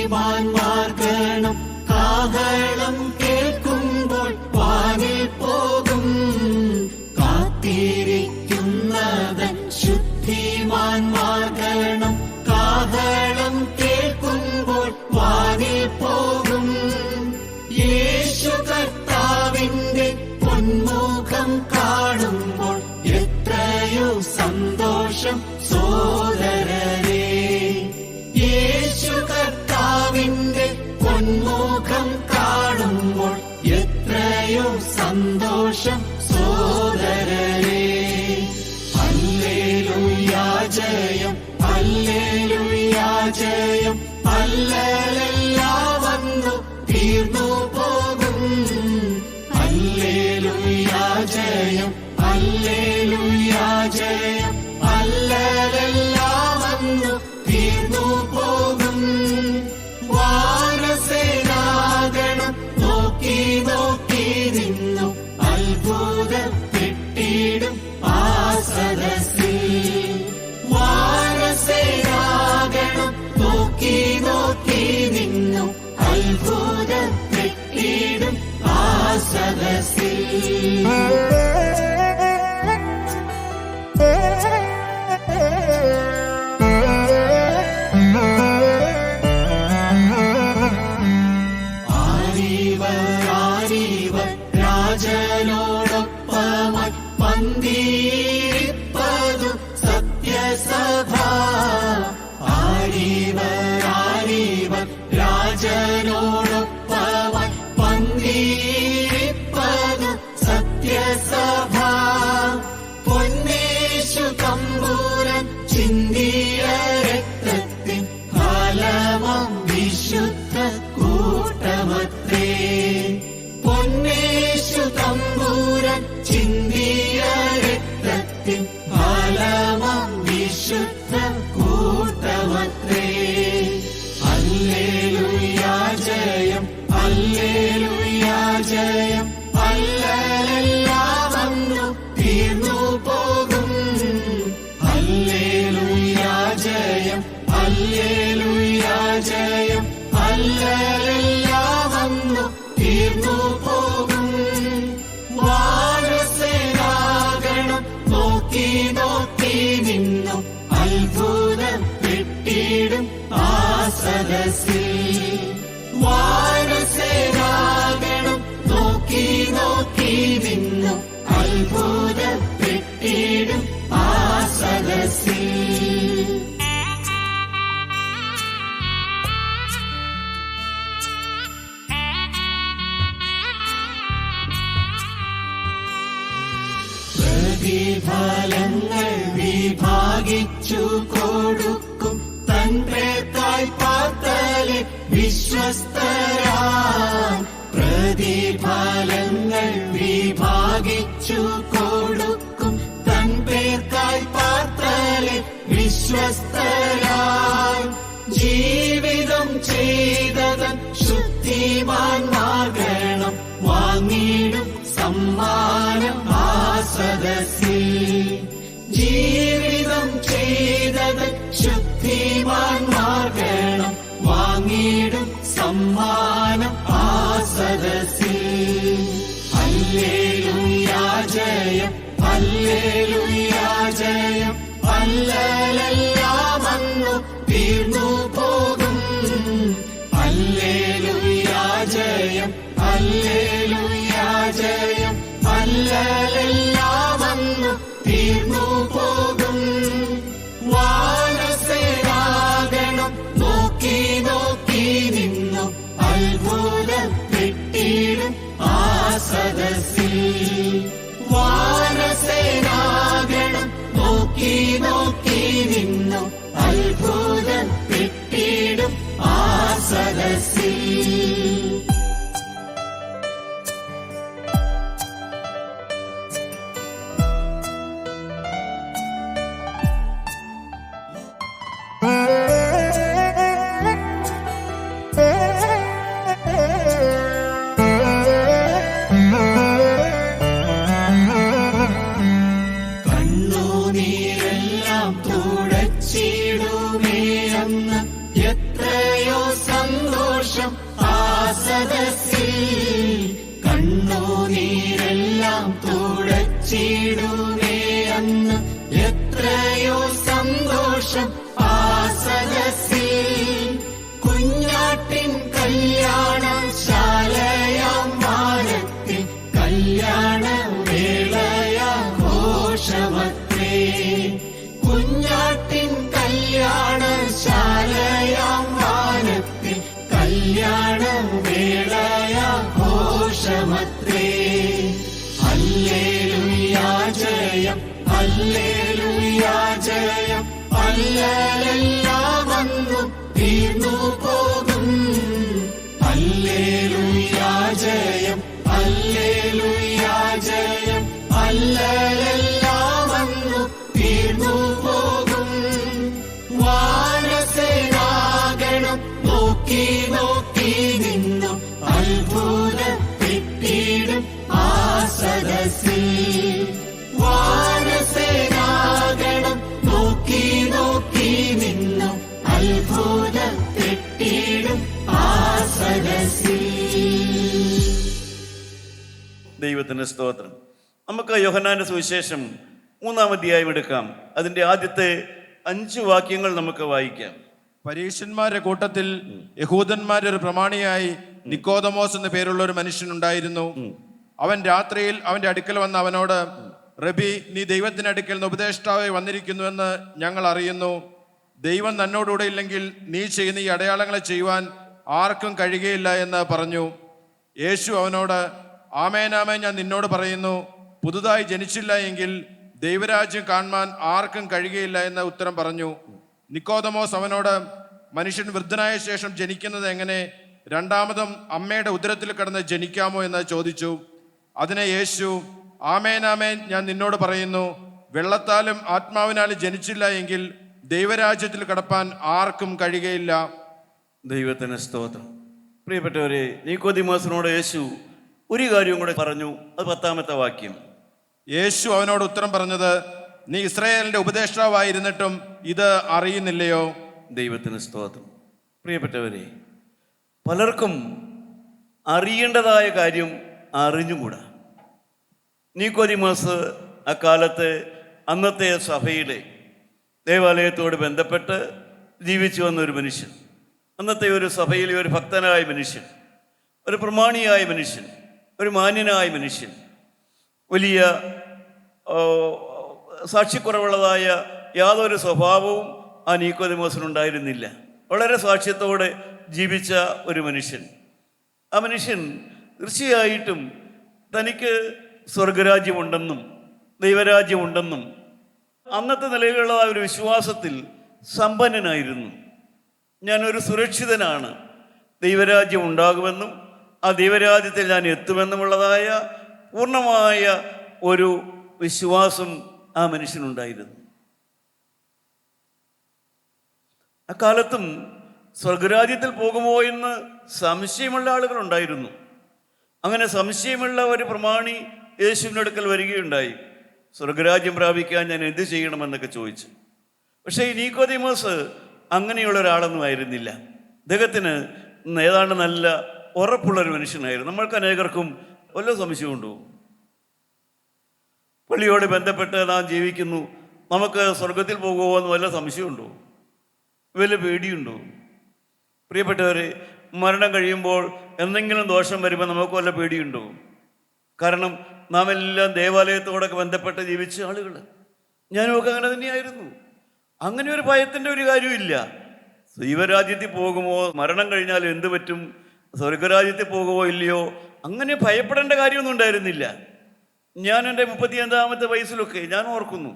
ശുദ്ധിമാന്മാർ ഗണം കാഹളം കേൾക്കുമ്പോൾ വാനിൽ പോകും. കാത്തിരിക്കുന്നവൻ ശുദ്ധിമാന്മാർ ഗണം കാഹളം കേൾക്കുമ്പോൾ വാനിൽ പോകും. യേശു കർത്താവിന്റെ പൊന്മുഖം കാണുമ്പോൾ എത്രയോ സന്തോഷം സോദരരേ. യേശു കർത്താവിന്റെ പൊന്മുഖം കാണുമ്പോൾ എത്രയോ സന്തോഷം സോദരരേ. ഹല്ലേലൂയാ ജയം, ഹല്ലേലൂയാ ജയം, ഹല്ലേലൂയാ വന്നു തീർന്നു പോകും. ഹല്ലേലൂയാ ജയം, ഹല്ലേലൂയാ ജയം, ഹല്ലേലൂയാ വന്നു തീർന്നു പോകും. വാനസേനാഗണം നോക്കി നോക്കി നിന്നു അത്ഭുതപ്പെട്ടിടും ആ സദസ്സിൽ. വാനസേനാഗണം നോക്കി നോക്കി നിന്നു അത്ഭുതപ്പെട്ടിടും ആ സദസ്സിൽ. രാജനോടൊപ്പമായി പന്തിരിപ്പതു സത്യസഭ. ആരീവർ രാജനോടൊപ്പമായി പന്തിരിപ്പതു സത്യസഭ. പൊന്നേശു തമ്പുരാൻ ചിന്തിയ രക്തത്തിൻ ഫലമാം വിശുദ്ധ കൂട്ടമത്രേ. പൊന്നേശു തമ്പുരാൻ ചിന്തിയ രക്തത്തിൻ ഫലമാം വിശുദ്ധ കൂട്ടമത്രേ. ഹല്ലേലൂയാ ജയം, ഹല്ലേലൂയാ ജയം, ഹല്ലേലൂയാ വന്നു തീർന്നു പോകും. ഹല്ലേലൂയാ ജയം, ഹല്ലേലൂയാ ജയം, ഹല്ലേലൂയാ വന്നു തീർന്നു പോകും. വാനസേനാഗണം നോക്കി നോക്കി നിന്നു അത്ഭുതപ്പെട്ടിടും ആ സദസ്സിൽ. വാനസേനാഗണം നോക്കി നോക്കി നിന്നു അത്ഭുതപ്പെട്ടിടും ആ സദസ്സിൽ. പ്രതിഫലങ്ങൾ വിഭാഗിച്ചു കൊടുക്കും തൻ പേർക്കായി പാർത്തലെ വിശ്വസ്തരാൻ. പ്രതിഫലങ്ങൾ വിഭാഗിച്ചു കൊടുക്കും തൻ പേർക്കായി പാർത്തലെ വിശ്വസ്തരാൻ. ജീവിതം ചെയ്തതൻ ശുദ്ധിമാന്മാർ ഗണം വാങ്ങിടും സമ്മാനം ആ സദസ്സിൽ. ജീവിതം ചെയ്തതൻ ശുദ്ധിമാന്മാർ ഗണം വാങ്ങിടും സമ്മാനം ആ സദസ്സിൽ. ഹല്ലേലൂയാ ജയം, ഹല്ലേലൂയാ ജയം, ഹല്ലേലൂയാ വന്നു തീർന്നു പോകും. ഹല്ലേലൂയാ ജയം, ഹല്ലേലൂയാ ജയം, ഹല്ലേലൂയാ വന്നു തീർന്നു പോകും. വാനസേനാഗണം നോക്കി നോക്കി നിന്നു അത്ഭുതപ്പെട്ടിടും ആ സദസ്സിൽ. വാനസേനാഗണം നോക്കി നോക്കി നിന്നു അത്ഭുതപ്പെട്ടിടും ആ സദസ്സിൽ. തുടച്ചിടുമേ അന്ന് എത്രയോ സന്തോഷം ആ സദസ്സിൽ. കണ്ണുനീരെല്ലാം തുടച്ചിടുമേ അന്ന്, എത്രയോ സന്തോഷം ആ സദസ്സിൽ. കുഞ്ഞാട്ടിൻ കല്യാണശാലയാം വാനത്തിൽ കല്യാണ വേളയാഘോഷമത്രേ. കുഞ്ഞാട്ടിൻ കല്യാണശാലയാം വാനത്തിൽ കല്യാണ വേളയാഘോഷമത്രേ. ഹല്ലേലൂയാ ജയം, ഹല്ലേലൂയാ ജയം. അല്ലലെല്ലാം വന്നു തീർന്നു പോകും. ഹല്ലേലൂയാ ജയം, ഹല്ലേലൂയാ ജയം. അല്ലലെല്ലാം വന്നു തീർന്നു പോകും. വാനസേനാഗണം നോക്കി നോക്കി നിന്നു അത്ഭുതപ്പെട്ടിടും ആ സദസ്സിൽ. വാനസേനാഗണം നോക്കി നോക്കി നിന്നു അത്ഭുതപ്പെട്ടിടും ആ സദസ്സിൽ. ദൈവത്തിന് സ്തോത്രം. നമുക്ക് യോഹന്നാന്റെ സുവിശേഷം 3-ാം അധ്യായം എടുക്കാം. അതിൻ്റെ ആദ്യത്തെ 5 വാക്യങ്ങൾ നമുക്ക് വായിക്കാം. പരീശന്മാരുടെ കൂട്ടത്തിൽ യഹൂദന്മാരുടെ ഒരു പ്രമാണിയായി നിക്കോദമോസ് എന്ന പേരുള്ള ഒരു മനുഷ്യനുണ്ടായിരുന്നു. അവൻ രാത്രിയിൽ അവന്റെ അടുക്കൽ വന്ന് അവനോട്, റബി, നീ ദൈവത്തിന്റെ അടുക്കൽ നിന്ന് ഉപദേഷ്ടാവായി വന്നിരിക്കുന്നുവെന്ന് ഞങ്ങൾ അറിയുന്നു. ദൈവം തന്നോടുകൂടെ ഇല്ലെങ്കിൽ നീ ചെയ്യുന്ന ഈ അടയാളങ്ങളെ ചെയ്യുവാൻ ആർക്കും കഴിയുകയില്ല എന്ന് പറഞ്ഞു. യേശു അവനോട്, ആമേനാമേൻ ഞാൻ നിന്നോട് പറയുന്നു, പുതുതായി ജനിച്ചില്ല എങ്കിൽ ദൈവരാജ്യം കാണുവാൻ ആർക്കും കഴിയുകയില്ല എന്ന് ഉത്തരം പറഞ്ഞു. നിക്കോദമോസ് അവനോട്, മനുഷ്യൻ വൃദ്ധനായ ശേഷം ജനിക്കുന്നത് എങ്ങനെ? രണ്ടാമതും അമ്മയുടെ ഉദരത്തിൽ കിടന്ന് ജനിക്കാമോ എന്ന് ചോദിച്ചു. അതിനെ യേശു, ആമേനാമേൻ ഞാൻ നിന്നോട് പറയുന്നു, വെള്ളത്താലും ആത്മാവിനാലും ജനിച്ചില്ല എങ്കിൽ ദൈവരാജ്യത്തിൽ കടപ്പാൻ ആർക്കും കഴിയുകയില്ല. ദൈവത്തിന് സ്തോത്രം. പ്രിയപ്പെട്ടവരെ, നിക്കോദിമോസിനോട് യേശു ഒരു കാര്യവും കൂടെ പറഞ്ഞു. അത് 10-ാമത്തെ വാക്യം. യേശു അവനോട് ഉത്തരം പറഞ്ഞത്, നീ ഇസ്രായേലിന്റെ ഉപദേഷ്ടാവായിരുന്നിട്ടും ഇത് അറിയുന്നില്ലയോ? ദൈവത്തിന് സ്തോത്രം. പ്രിയപ്പെട്ടവരെ, പലർക്കും അറിയേണ്ടതായ കാര്യം അറിഞ്ഞുകൂടാ. നിക്കോദിമോസ് അക്കാലത്ത് അന്നത്തെ സഭയിലെ ദേവാലയത്തോട് ബന്ധപ്പെട്ട് ജീവിച്ചു വന്ന ഒരു മനുഷ്യൻ, അന്നത്തെ ഒരു സഭയിലെ ഒരു ഭക്തനായ മനുഷ്യൻ, ഒരു പ്രമാണിയായ മനുഷ്യൻ, ഒരു മാന്യനായ മനുഷ്യൻ. വലിയ സാക്ഷ്യക്കുറവുള്ളതായ യാതൊരു സ്വഭാവവും ആ നിക്കോദിമോസിനുണ്ടായിരുന്നില്ല. വളരെ സാക്ഷ്യത്തോടെ ജീവിച്ച ഒരു മനുഷ്യൻ. ആ മനുഷ്യൻ തീർച്ചയായിട്ടും തനിക്ക് സ്വർഗരാജ്യമുണ്ടെന്നും ദൈവരാജ്യമുണ്ടെന്നും അന്നത്തെ നിലയിലുള്ള ആ ഒരു വിശ്വാസത്തിൽ സമ്പന്നനായിരുന്നു. ഞാനൊരു സുരക്ഷിതനാണ്, ദൈവരാജ്യം ഉണ്ടാകുമെന്നും ആ ദൈവരാജ്യത്തിൽ ഞാൻ എത്തുമെന്നുമുള്ളതായ പൂർണ്ണമായ ഒരു വിശ്വാസം ആ മനുഷ്യനുണ്ടായിരുന്നു. അക്കാലത്തും സ്വർഗരാജ്യത്തിൽ പോകുമോ എന്ന് സംശയമുള്ള ആളുകളുണ്ടായിരുന്നു. അങ്ങനെ സംശയമുള്ള ഒരു പ്രമാണി യേശുവിൻ്റെ അടുക്കൽ വരികയുണ്ടായി. സ്വർഗരാജ്യം പ്രാപിക്കാൻ ഞാൻ എന്ത് ചെയ്യണമെന്നൊക്കെ ചോദിച്ചു. പക്ഷേ ഈ നിക്കോദിമോസ് അങ്ങനെയുള്ള ഒരാളൊന്നും ആയിരുന്നില്ല. അദ്ദേഹത്തിന് ഏതാണ്ട് നല്ല ഉറപ്പുള്ളൊരു മനുഷ്യനായിരുന്നു. നമ്മൾക്ക് അനേകർക്കും വല്ല സംശയമുണ്ടോ? പള്ളിയോട് ബന്ധപ്പെട്ട് നാം ജീവിക്കുന്നു, നമുക്ക് സ്വർഗത്തിൽ പോകുമോ എന്ന് വല്ല സംശയമുണ്ടോ? വല്ല പേടിയുണ്ടോ? പ്രിയപ്പെട്ടവരെ, മരണം കഴിയുമ്പോൾ എന്തെങ്കിലും ദോഷം വരുമ്പോൾ നമുക്ക് വല്ല പേടിയുണ്ടോ? കാരണം നാം എല്ലാം ദേവാലയത്തോടൊക്കെ ബന്ധപ്പെട്ട് ജീവിച്ച ആളുകൾ. ഞാനുമൊക്കെ അങ്ങനെ തന്നെയായിരുന്നു. അങ്ങനെ ഒരു ഭയത്തിൻ്റെ ഒരു കാര്യമില്ല. ദൈവരാജ്യത്തിൽ പോകുമോ, മരണം കഴിഞ്ഞാൽ എന്ത് പറ്റും, സ്വർഗരാജ്യത്തിൽ പോകുമോ ഇല്ലയോ, അങ്ങനെ ഭയപ്പെടേണ്ട കാര്യമൊന്നും ഉണ്ടായിരുന്നില്ല. ഞാൻ എൻ്റെ 35-ാമത്തെ വയസ്സിലൊക്കെ ഞാൻ ഓർക്കുന്നു,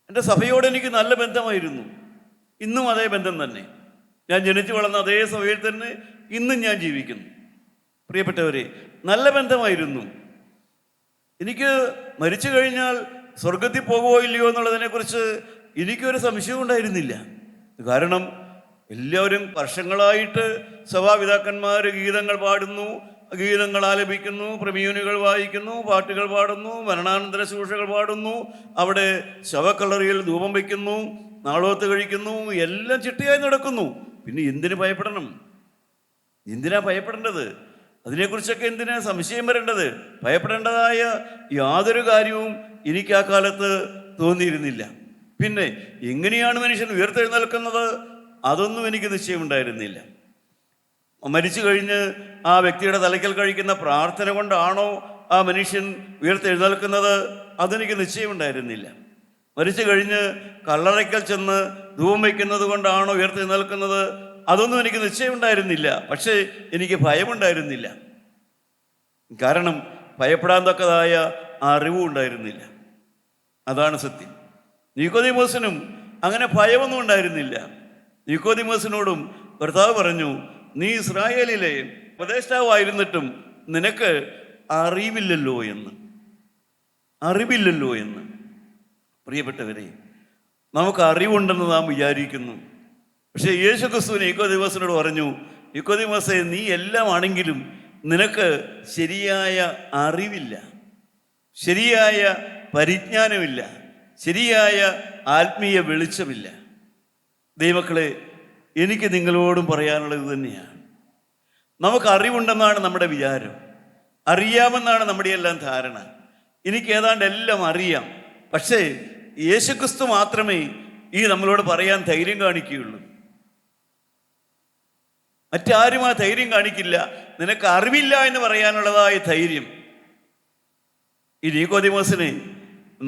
എൻ്റെ സഭയോട് എനിക്ക് നല്ല ബന്ധമായിരുന്നു. ഇന്നും അതേ ബന്ധം തന്നെ. ഞാൻ ജനിച്ചു വളർന്ന അതേ സഭയിൽ തന്നെ ഇന്നും ഞാൻ ജീവിക്കുന്നു. പ്രിയപ്പെട്ടവരെ, നല്ല ബന്ധമായിരുന്നു. എനിക്ക് മരിച്ചു കഴിഞ്ഞാൽ സ്വർഗത്തിൽ പോകുമോ ഇല്ലയോ എന്നുള്ളതിനെക്കുറിച്ച് എനിക്കൊരു സംശയവും ഉണ്ടായിരുന്നില്ല. കാരണം എല്ലാവരും വർഷങ്ങളായിട്ട് സഭാപിതാക്കന്മാർ ഗീതങ്ങൾ പാടുന്നു, ഗീതങ്ങൾ ആലപിക്കുന്നു, പ്രമ്യൂനുകൾ വായിക്കുന്നു, പാട്ടുകൾ പാടുന്നു, മരണാനന്തര ശുശ്രൂഷകൾ പാടുന്നു, അവിടെ ശവക്കല്ലറിയിൽ ധൂപം വയ്ക്കുന്നു, നാളോത്ത് കഴിക്കുന്നു, എല്ലാം ചിട്ടയായി നടക്കുന്നു. പിന്നെ എന്തിനു ഭയപ്പെടണം? എന്തിനാ ഭയപ്പെടേണ്ടത്? അതിനെക്കുറിച്ചൊക്കെ എന്തിനാ സംശയം വരേണ്ടത്? ഭയപ്പെടേണ്ടതായ യാതൊരു കാര്യവും എനിക്ക് ആ കാലത്ത് തോന്നിയിരുന്നില്ല. പിന്നെ എങ്ങനെയാണ് മനുഷ്യൻ ഉയർത്തെഴുന്നേൽക്കുന്നത്? അതൊന്നും എനിക്ക് നിശ്ചയമുണ്ടായിരുന്നില്ല. മരിച്ചു കഴിഞ്ഞ് ആ വ്യക്തിയുടെ തലയ്ക്കൽ കഴിക്കുന്ന പ്രാർത്ഥന കൊണ്ടാണോ ആ മനുഷ്യൻ ഉയർത്തെഴുന്നേൽക്കുന്നത്? അതെനിക്ക് നിശ്ചയമുണ്ടായിരുന്നില്ല. മരിച്ചു കഴിഞ്ഞ് കല്ലറയ്ക്കൽ ചെന്ന് ധൂപം വയ്ക്കുന്നത് കൊണ്ടാണോ ഉയർത്തെഴുന്നേൽക്കുന്നത്? അതൊന്നും എനിക്ക് നിശ്ചയമുണ്ടായിരുന്നില്ല. പക്ഷേ എനിക്ക് ഭയമുണ്ടായിരുന്നില്ല. കാരണം ഭയപ്പെടാൻ തക്കതായ അറിവും ഉണ്ടായിരുന്നില്ല. അതാണ് സത്യം. നിക്കോദീമോസിനും അങ്ങനെ ഭയമൊന്നും ഉണ്ടായിരുന്നില്ല. നിക്കോദീമോസിനോടും കർത്താവ് പറഞ്ഞു, നീ ഇസ്രായേലിലെ ഉപദേഷ്ടാവായിരുന്നിട്ടും നിനക്ക് അറിവില്ലല്ലോ എന്ന്. പ്രിയപ്പെട്ടവരെ, നമുക്ക് അറിവുണ്ടെന്ന് നാം വിചാരിക്കുന്നു. പക്ഷേ യേശു ക്രിസ്തു നിക്കോദീമോസിനോട് പറഞ്ഞു, നിക്കോദീമോസേ, നീ എല്ലാം ആണെങ്കിലും നിനക്ക് ശരിയായ അറിവില്ല, ശരിയായ പരിജ്ഞാനമില്ല, ശരിയായ ആത്മീയ വെളിച്ചമില്ല. ദൈവമക്കളെ, എനിക്ക് നിങ്ങളോടും പറയാനുള്ളത് തന്നെയാണ്. നമുക്ക് അറിവുണ്ടെന്നാണ് നമ്മുടെ വിചാരം, അറിയാമെന്നാണ് നമ്മുടെ എല്ലാം ധാരണ. എനിക്ക് ഏതാണ്ട് എല്ലാം അറിയാം. പക്ഷേ യേശുക്രിസ്തു മാത്രമേ ഈ നമ്മളോട് പറയാൻ ധൈര്യം കാണിക്കുകയുള്ളൂ. മറ്റാരും ആ ധൈര്യം കാണിക്കില്ല. നിനക്ക് അറിവില്ല എന്ന് പറയാനുള്ളതായ ധൈര്യം. ഈ നിക്കോദീമോസിനെ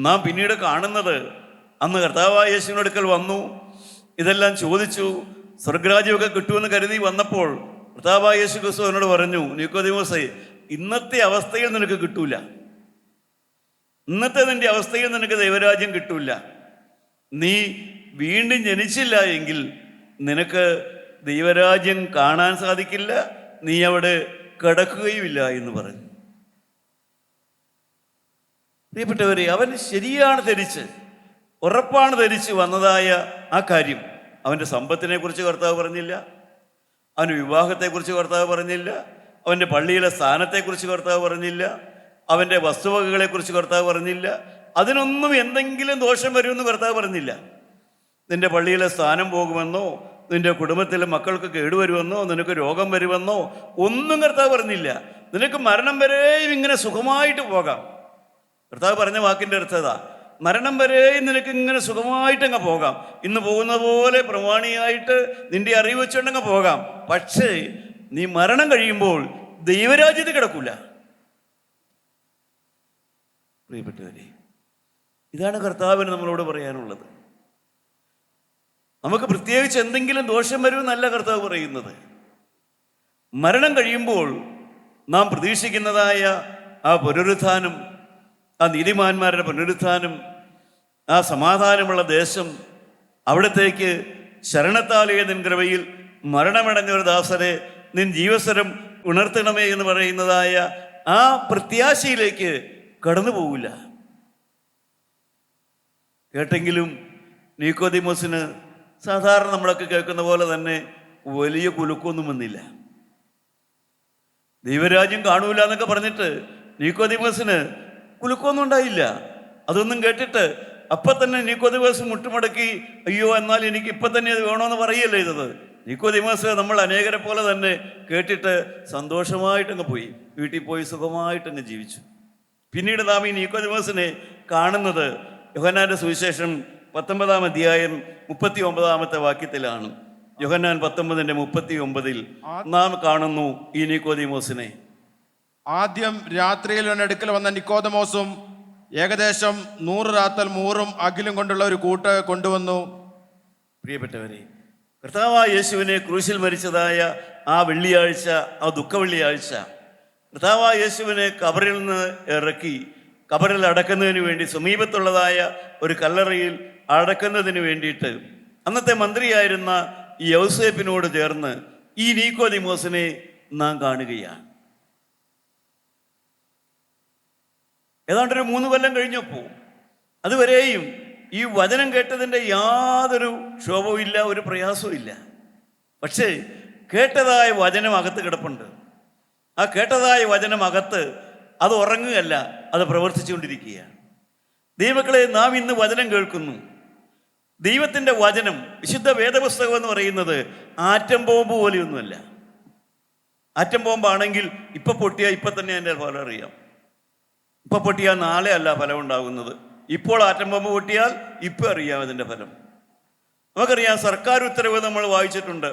നാം പിന്നീട് കാണുന്നത്, അന്ന് കർത്താവായ യേശുവിന്റെ അടുക്കൽ വന്നു, ഇതെല്ലാം ചോദിച്ചു, സ്വർഗ്ഗരാജ്യമൊക്കെ കിട്ടുമെന്ന് കരുതി വന്നപ്പോൾ കർത്താവായ യേശു ക്രിസ്തു എന്നോട് പറഞ്ഞു, നിക്കോദീമോസേ, ഇന്നത്തെ അവസ്ഥയിൽ നിനക്ക് കിട്ടൂല, ഇന്നത്തെ നിന്റെ അവസ്ഥയിൽ നിനക്ക് ദൈവരാജ്യം കിട്ടൂല. നീ വീണ്ടും ജനിച്ചില്ല എങ്കിൽ നിനക്ക് ദൈവരാജ്യം കാണാൻ സാധിക്കില്ല, നീ അവിടെ കിടക്കുകയുമില്ല എന്ന് പറഞ്ഞു. പ്രിയപ്പെട്ടവരെ, അവൻ ശരിയാണ് ധരിച്ച്, ഉറപ്പാണ് ധരിച്ച് വന്നതായ ആ കാര്യം. അവൻ്റെ സമ്പത്തിനെ കുറിച്ച് കർത്താവ് പറഞ്ഞില്ല, അവൻ്റെ വിവാഹത്തെക്കുറിച്ച് കർത്താവ് പറഞ്ഞില്ല, അവൻ്റെ പള്ളിയിലെ സ്ഥാനത്തെക്കുറിച്ച് കർത്താവ് പറഞ്ഞില്ല, അവൻ്റെ വസ്തുവകകളെക്കുറിച്ച് കർത്താവ് പറഞ്ഞില്ല. അതിനൊന്നും എന്തെങ്കിലും ദോഷം വരുമെന്ന് കർത്താവ് പറഞ്ഞില്ല. നിന്റെ പള്ളിയിലെ സ്ഥാനം പോകുമെന്നോ, നിന്റെ കുടുംബത്തിലെ മക്കൾക്ക് കേടുവരുമെന്നോ, നിനക്ക് രോഗം വരുമെന്നോ ഒന്നും കർത്താവ് പറഞ്ഞില്ല. നിനക്ക് മരണം വരെയും ഇങ്ങനെ സുഖമായിട്ട് പോകാം. കർത്താവ് പറഞ്ഞ വാക്കിൻ്റെ അർത്ഥതാ, മരണം വരെയും നിനക്ക് ഇങ്ങനെ സുഖമായിട്ടങ്ങ് പോകാം. ഇന്ന് പോകുന്ന പോലെ പ്രമാണിയായിട്ട് നിന്റെ അറിവ് വെച്ചുകൊണ്ടങ്ങ് പോകാം. പക്ഷേ നീ മരണം കഴിയുമ്പോൾ ദൈവരാജ്യത്തിൽ കിടക്കൂല. പ്രിയപ്പെട്ടവരെ, ഇതാണ് കർത്താവിന് നമ്മളോട് പറയാനുള്ളത്. നമുക്ക് പ്രത്യേകിച്ച് എന്തെങ്കിലും ദോഷം വരുമെന്നല്ല കർത്താവ് പറയുന്നത്. മരണം കഴിയുമ്പോൾ നാം പ്രതീക്ഷിക്കുന്നതായ ആ പുനരുത്ഥാനം, ആ നീതിമാന്മാരുടെ പുനരുത്ഥാനം, ആ സമാധാനമുള്ള ദേശം, അവിടത്തേക്ക് ശരണത്താലേ നിൻ കൃപയിൽ മരണമടഞ്ഞൊരു ദാസരെ നിൻ ജീവസ്വരം ഉണർത്തണമേ എന്ന് പറയുന്നതായ ആ പ്രത്യാശയിലേക്ക് കടന്നു പോകില്ല. കേട്ടെങ്കിലും നിക്കോദീമോസിന് സാധാരണ നമ്മളൊക്കെ കേൾക്കുന്ന പോലെ തന്നെ വലിയ കുലുക്കൊന്നും വന്നില്ല. ദൈവരാജ്യം കാണൂല എന്നൊക്കെ പറഞ്ഞിട്ട് നിക്കോദീമോസിന് കുലുക്കൊന്നും ഉണ്ടായില്ല. അതൊന്നും കേട്ടിട്ട് അപ്പം തന്നെ നിക്കോദീമോസ് മുട്ടുമടക്കി, അയ്യോ എന്നാൽ എനിക്ക് ഇപ്പം തന്നെ അത് വേണമെന്ന് പറയല്ലേ ചെയ്തത്. നിക്കോദീമോസ് നമ്മൾ അനേകരെ പോലെ തന്നെ കേട്ടിട്ട് സന്തോഷമായിട്ടങ്ങ് പോയി, വീട്ടിൽ പോയി സുഖമായിട്ടങ്ങ് ജീവിച്ചു. പിന്നീട് നാം ഈ നിക്കോദീമോസിനെ കാണുന്നത് യോഹന്നാന്റെ സുവിശേഷം 19-ാം അധ്യായം 39-ാമത്തെ വാക്യത്തിലാണ്. യോഹന്നാൻ 19:39 നാം കാണുന്നു ഈ നിക്കോദീമോസിനെ. ആദ്യം രാത്രിയിൽ അടുക്കൽ വന്ന നിക്കോദമോസും ഏകദേശം 100 റാത്തൽ മൂറും അകിലും കൊണ്ടുള്ള ഒരു കൂട്ട് കൊണ്ടുവന്നു. പ്രിയപ്പെട്ടവരെ, കർത്താവായ യേശുവിനെ ക്രൂശിൽ മരിച്ചതായ ആ വെള്ളിയാഴ്ച, ആ ദുഃഖ വെള്ളിയാഴ്ച, കർത്താവായ യേശുവിനെ കബറിൽ നിന്ന് ഇറക്കി കബറിൽ അടക്കുന്നതിന് വേണ്ടി സമീപത്തുള്ളതായ ഒരു കല്ലറയിൽ അടക്കുന്നതിന് വേണ്ടിയിട്ട് അന്നത്തെ മന്ത്രിയായിരുന്ന ഈ യൗസേപ്പിനോട് ചേർന്ന് ഈ നിക്കോദീമോസിനെ നാം കാണുകയാണ്. ഏതാണ്ടൊരു 3 കൊല്ലം കഴിഞ്ഞപ്പോൾ അതുവരെയും ഈ വചനം കേട്ടതിൻ്റെ യാതൊരു ക്ഷോഭവും ഇല്ല, ഒരു പ്രയാസവും ഇല്ല. പക്ഷേ കേട്ടതായ വചനം അകത്ത് കിടപ്പുണ്ട്. ആ കേട്ടതായ വചനം അകത്ത് അത് ഉറങ്ങുകയല്ല, അത് പ്രവർത്തിച്ചുകൊണ്ടിരിക്കുകയാണ്. ദൈവമക്കളെ, നാം ഇന്ന് വചനം കേൾക്കുന്നു. ദൈവത്തിൻ്റെ വചനം, വിശുദ്ധ വേദപുസ്തകം എന്ന് പറയുന്നത് ആറ്റം ബോംബ് പോലെയൊന്നുമല്ല. ആറ്റം ബോംബാണെങ്കിൽ ഇപ്പം പൊട്ടിയാൽ ഇപ്പം തന്നെ അതിൻ്റെ ഫലം അറിയാം. ഇപ്പം പൊട്ടിയാൽ നാളെ അല്ല ഫലം ഉണ്ടാകുന്നത്. ഇപ്പോൾ ആറ്റം ബോംബ് പൊട്ടിയാൽ ഇപ്പം അറിയാം അതിൻ്റെ ഫലം. നമുക്കറിയാം, സർക്കാർ ഉത്തരവ് നമ്മൾ വായിച്ചിട്ടുണ്ട്.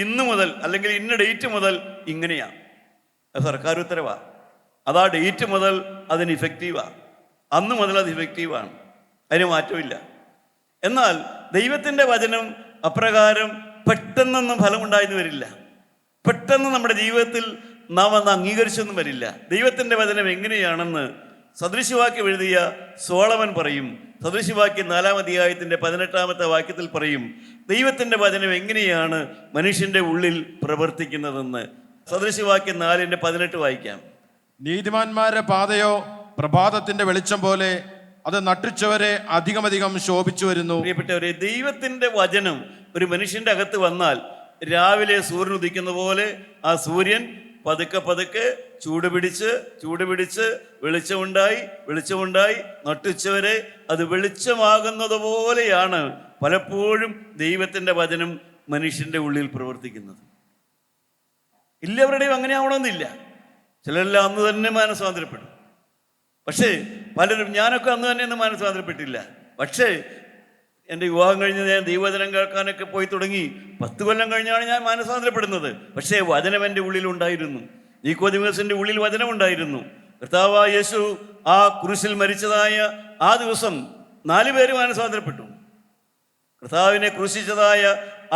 ഇന്ന് മുതൽ അല്ലെങ്കിൽ ഇന്ന ഡേറ്റ് മുതൽ ഇങ്ങനെയാണ്. അത് സർക്കാർ ഉത്തരവാണ്. അതാ ഡേറ്റ് മുതൽ അതിന് ഇഫക്റ്റീവാണ്. അന്ന് മുതൽ അത് ഇഫക്റ്റീവാണ്. അതിന് മാറ്റമില്ല. എന്നാൽ ദൈവത്തിൻ്റെ വചനം അപ്രകാരം പെട്ടെന്നൊന്നും ഫലമുണ്ടായെന്ന് വരില്ല. പെട്ടെന്ന് നമ്മുടെ ജീവിതത്തിൽ നാം അന്ന് അംഗീകരിച്ചൊന്നും വരില്ല. ദൈവത്തിൻ്റെ വചനം എങ്ങനെയാണെന്ന് സദൃശവാക്യം എഴുതിയ സോളമൻ പറയും. സദൃശവാക്യം 4-ാം അധ്യായത്തിൻ്റെ 18-ാമത്തെ വാക്യത്തിൽ പറയും ദൈവത്തിൻ്റെ വചനം എങ്ങനെയാണ് മനുഷ്യൻ്റെ ഉള്ളിൽ പ്രവർത്തിക്കുന്നതെന്ന്. സദൃശവാക്യം 4:18 വായിക്കാം. നീതിമാന്മാരുടെ പാതയോ പ്രഭാതത്തിന്റെ വെളിച്ചം പോലെ, അത് നട്ടുച്ചവരെ അധികമധികം ശോഭിച്ചു വരുന്നു. പ്രിയപ്പെട്ടവരെ, ദൈവത്തിൻ്റെ വചനം ഒരു മനുഷ്യൻ്റെ അകത്ത് വന്നാൽ രാവിലെ സൂര്യൻ ഉദിക്കുന്ന പോലെ ആ സൂര്യൻ പതുക്കെ പതുക്കെ ചൂട് പിടിച്ച് വെളിച്ചമുണ്ടായി നട്ടുച്ചവരെ അത് വെളിച്ചമാകുന്നത് പോലെയാണ് പലപ്പോഴും ദൈവത്തിൻ്റെ വചനം മനുഷ്യൻ്റെ ഉള്ളിൽ പ്രവർത്തിക്കുന്നത്. എല്ലാവരുടെയും അങ്ങനെ ആവണമെന്നില്ല. ചിലരെല്ലാം അന്ന് തന്നെ മാനസാന്തരപ്പെടും. പക്ഷേ പലരും, ഞാനൊക്കെ അന്ന് തന്നെ ഒന്നും മാനസാന്തരപ്പെട്ടില്ല. പക്ഷേ എൻ്റെ വിവാഹം കഴിഞ്ഞ് ഞാൻ ദൈവവചനം കേൾക്കാനൊക്കെ പോയി തുടങ്ങി. 10 കൊല്ലം കഴിഞ്ഞാണ് ഞാൻ മാനസാന്തരപ്പെടുന്നത്. പക്ഷേ വചനം എൻ്റെ ഉള്ളിലുണ്ടായിരുന്നു. നിക്കോദിമോസിൻ്റെ ഉള്ളിൽ വചനമുണ്ടായിരുന്നു. കർത്താവായ യേശു ആ കുരിശിൽ മരിച്ചതായ ആ ദിവസം 4 പേര് മാനസാന്തരപ്പെട്ടു. കർത്താവിനെ ക്രൂശിച്ചതായ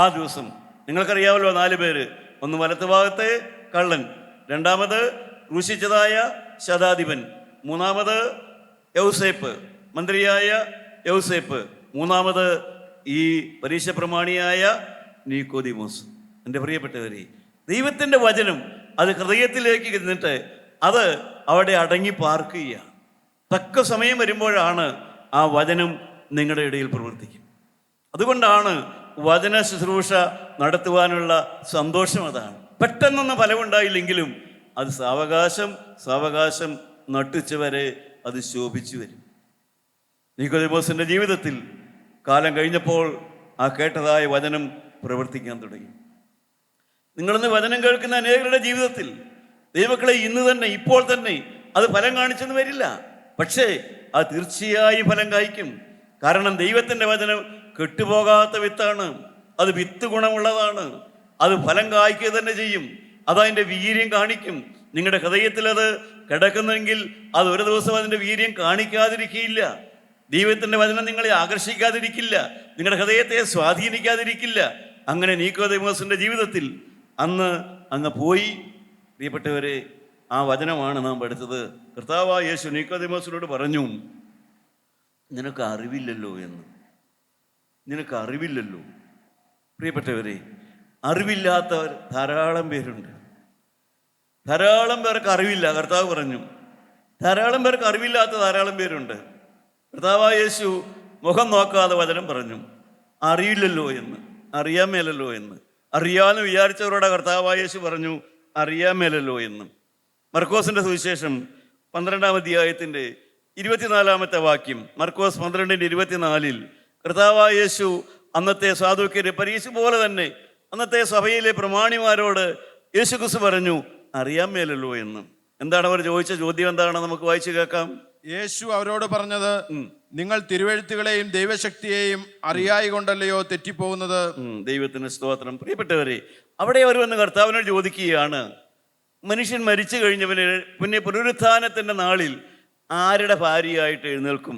ആ ദിവസം നിങ്ങൾക്കറിയാമല്ലോ 4 പേര്. ഒന്ന് വലത്തുഭാഗത്തെ കള്ളൻ, രണ്ടാമത് ക്രൂശിച്ചതായ ശതാധിപൻ, മൂന്നാമത് യൗസേപ്പ്, മന്ത്രിയായ യൗസേപ്പ്, മൂന്നാമത് ഈ പരീക്ഷ പ്രമാണിയായ നിക്കോദിമോസ്. എൻ്റെ പ്രിയപ്പെട്ടവരെ, ദൈവത്തിൻ്റെ വചനം അത് ഹൃദയത്തിലേക്ക് ചെന്നിട്ട് അത് അവിടെ അടങ്ങി പാർക്കുക. തക്ക സമയം വരുമ്പോഴാണ് ആ വചനം നിങ്ങളുടെ ഇടയിൽ പ്രവർത്തിക്കും. അതുകൊണ്ടാണ് വചന ശുശ്രൂഷ നടത്തുവാനുള്ള സന്തോഷം. അതാണ്. പെട്ടെന്നൊന്നും ഫലമുണ്ടായില്ലെങ്കിലും അത് സാവകാശം നട്ടുച്ചവരെ അത് ശോഭിച്ചു വരും. നിക്കോദിമോസിൻ്റെ ജീവിതത്തിൽ കാലം കഴിഞ്ഞപ്പോൾ ആ കേട്ടതായ വചനം പ്രവർത്തിക്കാൻ തുടങ്ങി. നിങ്ങളിന്ന് വചനം കേൾക്കുന്ന അനേകരുടെ ജീവിതത്തിൽ ദൈവമക്കളെ ഇന്ന് തന്നെ, ഇപ്പോൾ തന്നെ അത് ഫലം കാണിച്ചെന്ന് വരില്ല. പക്ഷേ അത് തീർച്ചയായും ഫലം കായ്ക്കും. കാരണം ദൈവത്തിൻ്റെ വചനം കെട്ടുപോകാത്ത വിത്താണ്. അത് വിത്ത് ഗുണമുള്ളതാണ്. അത് ഫലം കായ്ക്കുക തന്നെ ചെയ്യും. അതതിൻ്റെ വീര്യം കാണിക്കും. നിങ്ങളുടെ ഹൃദയത്തിൽ അത് കിടക്കുന്നെങ്കിൽ അത് ഒരു ദിവസം അതിൻ്റെ വീര്യം കാണിക്കാതിരിക്കില്ല. ദൈവത്തിൻ്റെ വചനം നിങ്ങളെ ആകർഷിക്കാതിരിക്കില്ല. നിങ്ങളുടെ ഹൃദയത്തെ സ്വാധീനിക്കാതിരിക്കില്ല. അങ്ങനെ നിക്കോദിമോസിൻ്റെ ജീവിതത്തിൽ അന്ന് അങ്ങ് പോയി. പ്രിയപ്പെട്ടവരെ, ആ വചനമാണ് നാം പഠിച്ചത്. കർത്താവായ യേശു നിക്കോദിമോസിനോട് പറഞ്ഞു, നിനക്ക് അറിവില്ലല്ലോ എന്ന്. നിനക്ക് അറിവില്ലല്ലോ. പ്രിയപ്പെട്ടവരെ, അറിവില്ലാത്തവർ ധാരാളം പേരുണ്ട്. ധാരാളം പേർക്ക് അറിവില്ല. കർത്താവ് പറഞ്ഞു, ധാരാളം പേർക്ക് അറിവില്ലാത്ത ധാരാളം പേരുണ്ട്. കർത്താവായ യേശു മുഖം നോക്കാതെ വചനം പറഞ്ഞു, അറിയില്ലല്ലോ എന്ന്, അറിയാൻ മേലല്ലോ എന്ന്. അറിയാമെന്ന് വിചാരിച്ചവരോട് കർത്താവായ യേശു പറഞ്ഞു, അറിയാൻ മേലല്ലോ എന്ന്. മർക്കോസിൻ്റെ സുവിശേഷം 12-ാം അധ്യായത്തിൻ്റെ 24-ാമത്തെ വാക്യം, മർക്കോസ് 12:24 കർത്താവായ യേശു അന്നത്തെ സാധുക്യരെ പരീക്ഷ പോലെ തന്നെ അന്നത്തെ സഭയിലെ പ്രമാണിമാരോട് യേശു ക്രിസ്തു പറഞ്ഞു, അറിയാൻ മേലല്ലോ എന്ന്. എന്താണ് അവർ ചോദിച്ച ചോദ്യം? എന്താണ്? നമുക്ക് വായിച്ചു കേൾക്കാം. യേശു അവരോട് പറഞ്ഞത്, നിങ്ങൾ തിരുവെഴുത്തുകളെയും ദൈവശക്തിയെയും അറിയായി കൊണ്ടല്ലയോ തെറ്റിപ്പോകുന്നത്. ദൈവത്തിന് സ്തോത്രം. പ്രിയപ്പെട്ടവരെ, അവിടെ അവർ വന്ന് കർത്താവിനോട് ചോദിക്കുകയാണ്, മനുഷ്യൻ മരിച്ചു കഴിഞ്ഞവന് പിന്നെ പുനരുത്ഥാനത്തിൻ്റെ നാളിൽ ആരുടെ ഭാര്യയായിട്ട് എഴുന്നേൽക്കും?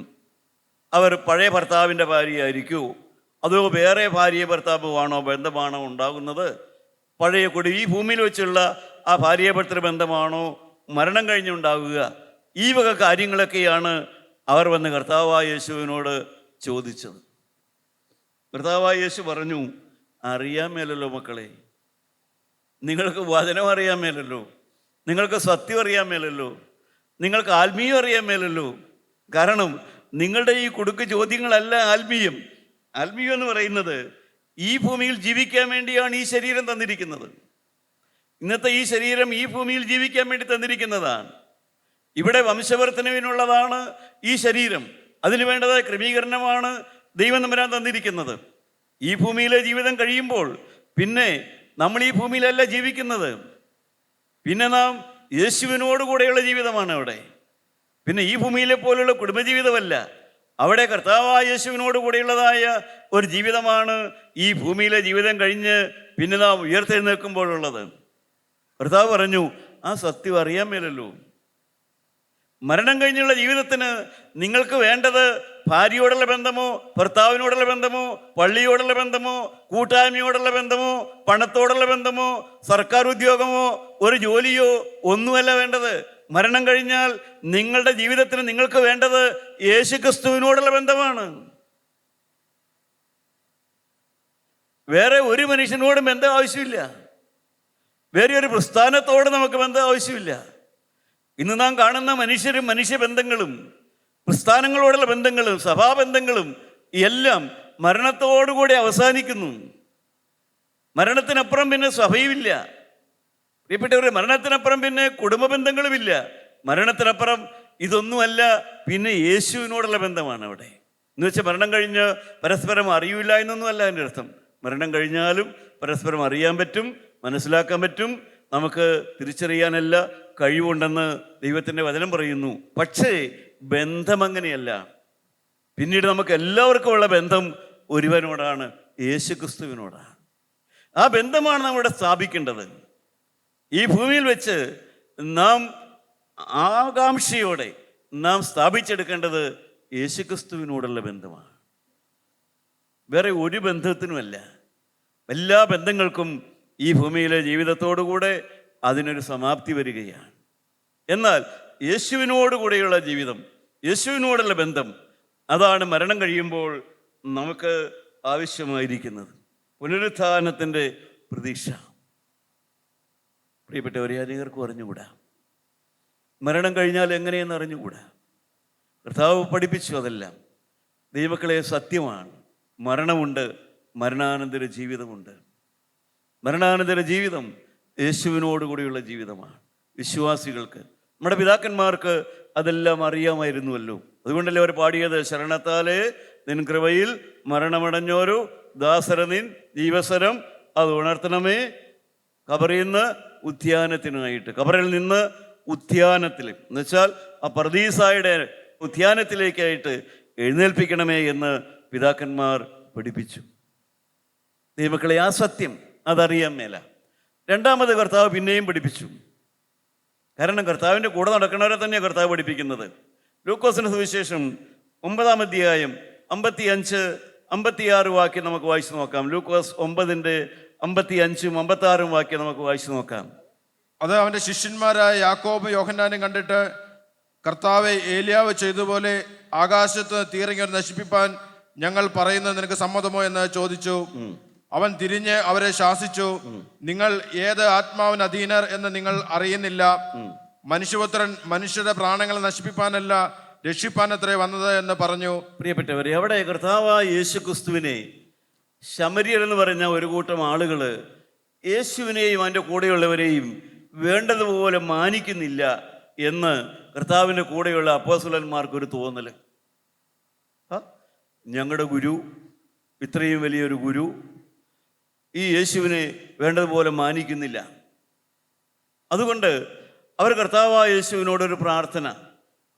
അവർ പഴയ ഭർത്താവിൻ്റെ ഭാര്യയായിരിക്കുമോ, അതോ വേറെ ഭാര്യ ഭർത്താവുമാണോ ബന്ധമാണോ ഉണ്ടാകുന്നത്? പഴയ കൂടി ഈ ഭൂമിയിൽ വെച്ചുള്ള ആ ഭാര്യാഭർത്തൃ ബന്ധമാണോ മരണം കഴിഞ്ഞുണ്ടാകുക? ഈ വക കാര്യങ്ങളൊക്കെയാണ് അവർ വന്ന് കർത്താവായ യേശുവിനോട് ചോദിച്ചത്. കർത്താവായ യേശു പറഞ്ഞു, അറിയാൻ മേലല്ലോ മക്കളെ, നിങ്ങൾക്ക് വചനം അറിയാൻ മേലല്ലോ, നിങ്ങൾക്ക് സത്യം അറിയാൻ മേലല്ലോ, നിങ്ങൾക്ക് ആത്മീയം അറിയാൻ മേലല്ലോ. കാരണം നിങ്ങളുടെ ഈ കുടുക്ക് ചോദ്യങ്ങളല്ല ആത്മീയം. ആത്മീയം എന്ന് പറയുന്നത് ഈ ഭൂമിയിൽ ജീവിക്കാൻ വേണ്ടിയാണ് ഈ ശരീരം തന്നിരിക്കുന്നത്. ഇന്നത്തെ ഈ ശരീരം ഈ ഭൂമിയിൽ ജീവിക്കാൻ വേണ്ടി തന്നിരിക്കുന്നതാണ്. ഇവിടെ വംശവർദ്ധനവിനുള്ളതാണ് ഈ ശരീരം. അതിനു വേണ്ടതായ ക്രമീകരണമാണ് ദൈവം തമ്പുരാൻ തന്നിരിക്കുന്നത്. ഈ ഭൂമിയിലെ ജീവിതം കഴിയുമ്പോൾ പിന്നെ നമ്മൾ ഈ ഭൂമിയിലല്ല ജീവിക്കുന്നത്. പിന്നെ നാം യേശുവിനോട് കൂടെയുള്ള ജീവിതമാണ് അവിടെ. പിന്നെ ഈ ഭൂമിയിലെ പോലുള്ള കുടുംബജീവിതമല്ല. അവിടെ കർത്താവായ യേശുവിനോട് കൂടെയുള്ളതായ ഒരു ജീവിതമാണ് ഈ ഭൂമിയിലെ ജീവിതം കഴിഞ്ഞ് പിന്നെ നാം ഉയർത്തെഴുന്നേൽക്കുമ്പോഴുള്ളത്. കർത്താവ് പറഞ്ഞു, ആ സത്യം അറിയാൻ മേലല്ലോ. മരണം കഴിഞ്ഞുള്ള ജീവിതത്തിന് നിങ്ങൾക്ക് വേണ്ടത് ഭാര്യയോടുള്ള ബന്ധമോ, ഭർത്താവിനോടുള്ള ബന്ധമോ, പള്ളിയോടുള്ള ബന്ധമോ, കൂട്ടായ്മയോടുള്ള ബന്ധമോ, പണത്തോടുള്ള ബന്ധമോ, സർക്കാർ ഉദ്യോഗമോ, ഒരു ജോലിയോ ഒന്നുമല്ല വേണ്ടത്. മരണം കഴിഞ്ഞാൽ നിങ്ങളുടെ ജീവിതത്തിന് നിങ്ങൾക്ക് വേണ്ടത് യേശുക്രിസ്തുവിനോടുള്ള ബന്ധമാണ്. വേറെ ഒരു മനുഷ്യനോടും ബന്ധം ആവശ്യമില്ല. വേറെ ഒരു പ്രസ്ഥാനത്തോട് നമുക്ക് ബന്ധം ആവശ്യമില്ല. ഇന്ന് നാം കാണുന്ന മനുഷ്യരും മനുഷ്യബന്ധങ്ങളും പ്രസ്ഥാനങ്ങളോടുള്ള ബന്ധങ്ങളും സഭാബന്ധങ്ങളും എല്ലാം മരണത്തോടുകൂടി അവസാനിക്കുന്നു. മരണത്തിനപ്പുറം പിന്നെ സഭയുമില്ല. പ്രിയപ്പെട്ടവരെ, മരണത്തിനപ്പുറം പിന്നെ കുടുംബ ബന്ധങ്ങളുമില്ല. മരണത്തിനപ്പുറം ഇതൊന്നുമല്ല, പിന്നെ യേശുവിനോടുള്ള ബന്ധമാണ് അവിടെ. എന്ന് വെച്ചാൽ മരണം കഴിഞ്ഞ് പരസ്പരം അറിയില്ല എന്നൊന്നുമല്ല എൻ്റെ അർത്ഥം. മരണം കഴിഞ്ഞാലും പരസ്പരം അറിയാൻ പറ്റും, മനസ്സിലാക്കാൻ പറ്റും, നമുക്ക് തിരിച്ചറിയാനല്ല കഴിവുണ്ടെന്ന് ദൈവത്തിൻ്റെ വചനം പറയുന്നു. പക്ഷേ ബന്ധം അങ്ങനെയല്ല. പിന്നീട് നമുക്ക് എല്ലാവർക്കും ഉള്ള ബന്ധം ഒരുവനോടാണ്, യേശുക്രിസ്തുവിനോടാണ്. ആ ബന്ധമാണ് നമ്മളിവിടെ സ്ഥാപിക്കേണ്ടത്. ഈ ഭൂമിയിൽ വെച്ച് നാം ആകാംക്ഷയോടെ നാം സ്ഥാപിച്ചെടുക്കേണ്ടത് യേശുക്രിസ്തുവിനോടുള്ള ബന്ധമാണ്. വേറെ ഒരു ബന്ധത്തിനുമല്ല. എല്ലാ ബന്ധങ്ങൾക്കും ഈ ഭൂമിയിലെ ജീവിതത്തോടുകൂടെ അതിനൊരു സമാപ്തി വരികയാണ്. എന്നാൽ യേശുവിനോടുകൂടെയുള്ള ജീവിതം, യേശുവിനോടുള്ള ബന്ധം, അതാണ് മരണം കഴിയുമ്പോൾ നമുക്ക് ആവശ്യമായിരിക്കുന്നത്. പുനരുത്ഥാനത്തിൻ്റെ പ്രതീക്ഷ. പ്രിയപ്പെട്ടവരെ, അനേകർക്കും അറിഞ്ഞുകൂടാ. മരണം കഴിഞ്ഞാൽ എങ്ങനെയെന്ന് അറിഞ്ഞുകൂടാ. കർത്താവ് പഠിപ്പിച്ചു അതെല്ലാം. ദൈവമക്കളെ, സത്യമാണ്. മരണമുണ്ട്, മരണാനന്തര ജീവിതമുണ്ട്. മരണാനന്തര ജീവിതം യേശുവിനോടുകൂടിയുള്ള ജീവിതമാണ്. വിശ്വാസികൾക്ക്, നമ്മുടെ പിതാക്കന്മാർക്ക് അതെല്ലാം അറിയാമായിരുന്നുവല്ലോ. അതുകൊണ്ടല്ലേ അവർ പാടിയത്, ശരണത്താലേ നിൻ കൃപയിൽ മരണമടഞ്ഞോരു ദാസര നിൻ ജീവസരം അത് ഉണർത്തണമേ, കബറിൽ നിന്ന് ഉദ്യാനത്തിനായിട്ട്. കബറിൽ നിന്ന് ഉദ്യാനത്തിൽ എന്ന് വെച്ചാൽ ആ പർദീസായുടെ ഉദ്യാനത്തിലേക്കായിട്ട് എഴുന്നേൽപ്പിക്കണമേ എന്ന് പിതാക്കന്മാർ പഠിപ്പിച്ചു. ദൈവമക്കളെ, ആ സത്യം അതറിയാൻ മേല. രണ്ടാമത് കർത്താവ് പിന്നെയും പഠിപ്പിച്ചു. കാരണം കർത്താവിൻ്റെ കൂടെ നടക്കുന്നവരെ തന്നെയാണ് കർത്താവ് പഠിപ്പിക്കുന്നത്. ലൂക്കോസിന്റെ സുവിശേഷം 9-ാം അധ്യായം 55, 56 വാക്യം നമുക്ക് വായിച്ചു നോക്കാം. ലൂക്കോസ് 9-ന്റെ 55-ഉം 56-ഉം വാക്യം നമുക്ക് വായിച്ചു നോക്കാം. അത് അവന്റെ ശിഷ്യന്മാരായ യാക്കോബ് യോഹന്നാനും കണ്ടിട്ട്, കർത്താവെ, ഏലിയാവ് ചെയ്തതുപോലെ ആകാശത്ത് തീയിറങ്ങി നശിപ്പിപ്പാൻ ഞങ്ങൾ പറയുന്നത് നിനക്ക് സമ്മതമോ എന്ന് ചോദിച്ചു. അവൻ തിരിഞ്ഞ് അവരെ ശാസിച്ചു, നിങ്ങൾ ഏത് ആത്മാവിന് അധീനർ എന്ന് നിങ്ങൾ അറിയുന്നില്ല. മനുഷ്യപുത്രൻ മനുഷ്യരുടെ പ്രാണങ്ങൾ നശിപ്പിപ്പാനല്ല, രക്ഷിപ്പാനത്രേ വന്നത് എന്ന് പറഞ്ഞു. പ്രിയപ്പെട്ടവരെ, അവിടെ കർത്താവായ യേശുക്രിസ്തുവിനെ ശമര്യർ എന്ന് പറഞ്ഞ ഒരു കൂട്ടം ആളുകൾ യേശുവിനെയും അതിൻ്റെ കൂടെയുള്ളവരെയും വേണ്ടതുപോലെ മാനിക്കുന്നില്ല എന്ന് കർത്താവിൻ്റെ കൂടെയുള്ള അപ്പോസ്തലന്മാർക്കൊരു തോന്നൽ. ഞങ്ങളുടെ ഗുരു, ഇത്രയും വലിയൊരു ഗുരു, ഈ യേശുവിനെ വേണ്ടതുപോലെ മാനിക്കുന്നില്ല. അതുകൊണ്ട് അവർ കർത്താവായ യേശുവിനോടൊരു പ്രാർത്ഥന,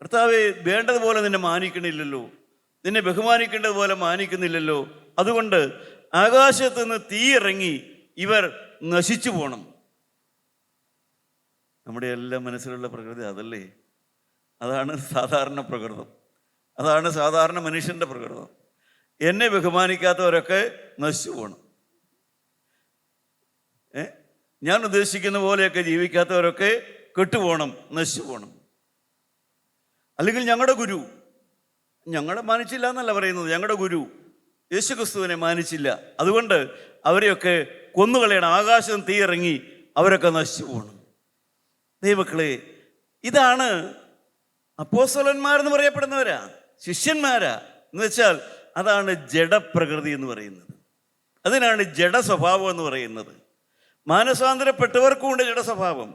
കർത്താവെ, വേണ്ടതുപോലെ നിന്നെ മാനിക്കണില്ലല്ലോ, നിന്നെ ബഹുമാനിക്കേണ്ടതുപോലെ മാനിക്കുന്നില്ലല്ലോ, അതുകൊണ്ട് ആകാശത്ത് നിന്ന് തീ ഇറങ്ങി ഇവർ നശിച്ചു പോകണം. നമ്മുടെ എല്ലാം മനസ്സിലുള്ള പ്രകൃതി അതല്ലേ? അതാണ് സാധാരണ പ്രകൃതം, അതാണ് സാധാരണ മനുഷ്യൻ്റെ പ്രകൃതം. എന്നെ ബഹുമാനിക്കാത്തവരൊക്കെ നശിച്ചു പോകണം. ഞാൻ ഉദ്ദേശിക്കുന്ന പോലെയൊക്കെ ജീവിക്കാത്തവരൊക്കെ കെട്ടുപോകണം, നശിച്ചു പോകണം. അല്ലെങ്കിൽ ഞങ്ങളുടെ ഗുരു, ഞങ്ങളെ മാനിച്ചില്ല എന്നല്ല പറയുന്നത്, ഞങ്ങളുടെ ഗുരു യേശുക്രിസ്തുവിനെ മാനിച്ചില്ല, അതുകൊണ്ട് അവരെയൊക്കെ കൊന്നുകളയണം, ആകാശം തീ ഇറങ്ങി അവരൊക്കെ നശിച്ചു പോകണം. ദൈവമക്കളെ, ഇതാണ് അപ്പോസ്തലന്മാരെന്ന് പറയപ്പെടുന്നവരാ, ശിഷ്യന്മാരാ. എന്ന് വെച്ചാൽ അതാണ് ജഡപ്രകൃതി എന്ന് പറയുന്നത്, അതിനാണ് ജഡ സ്വഭാവം എന്ന് പറയുന്നത്. മാനസാന്തരപ്പെട്ടവർക്കും ഉണ്ട് ജഡസ്വഭാവം.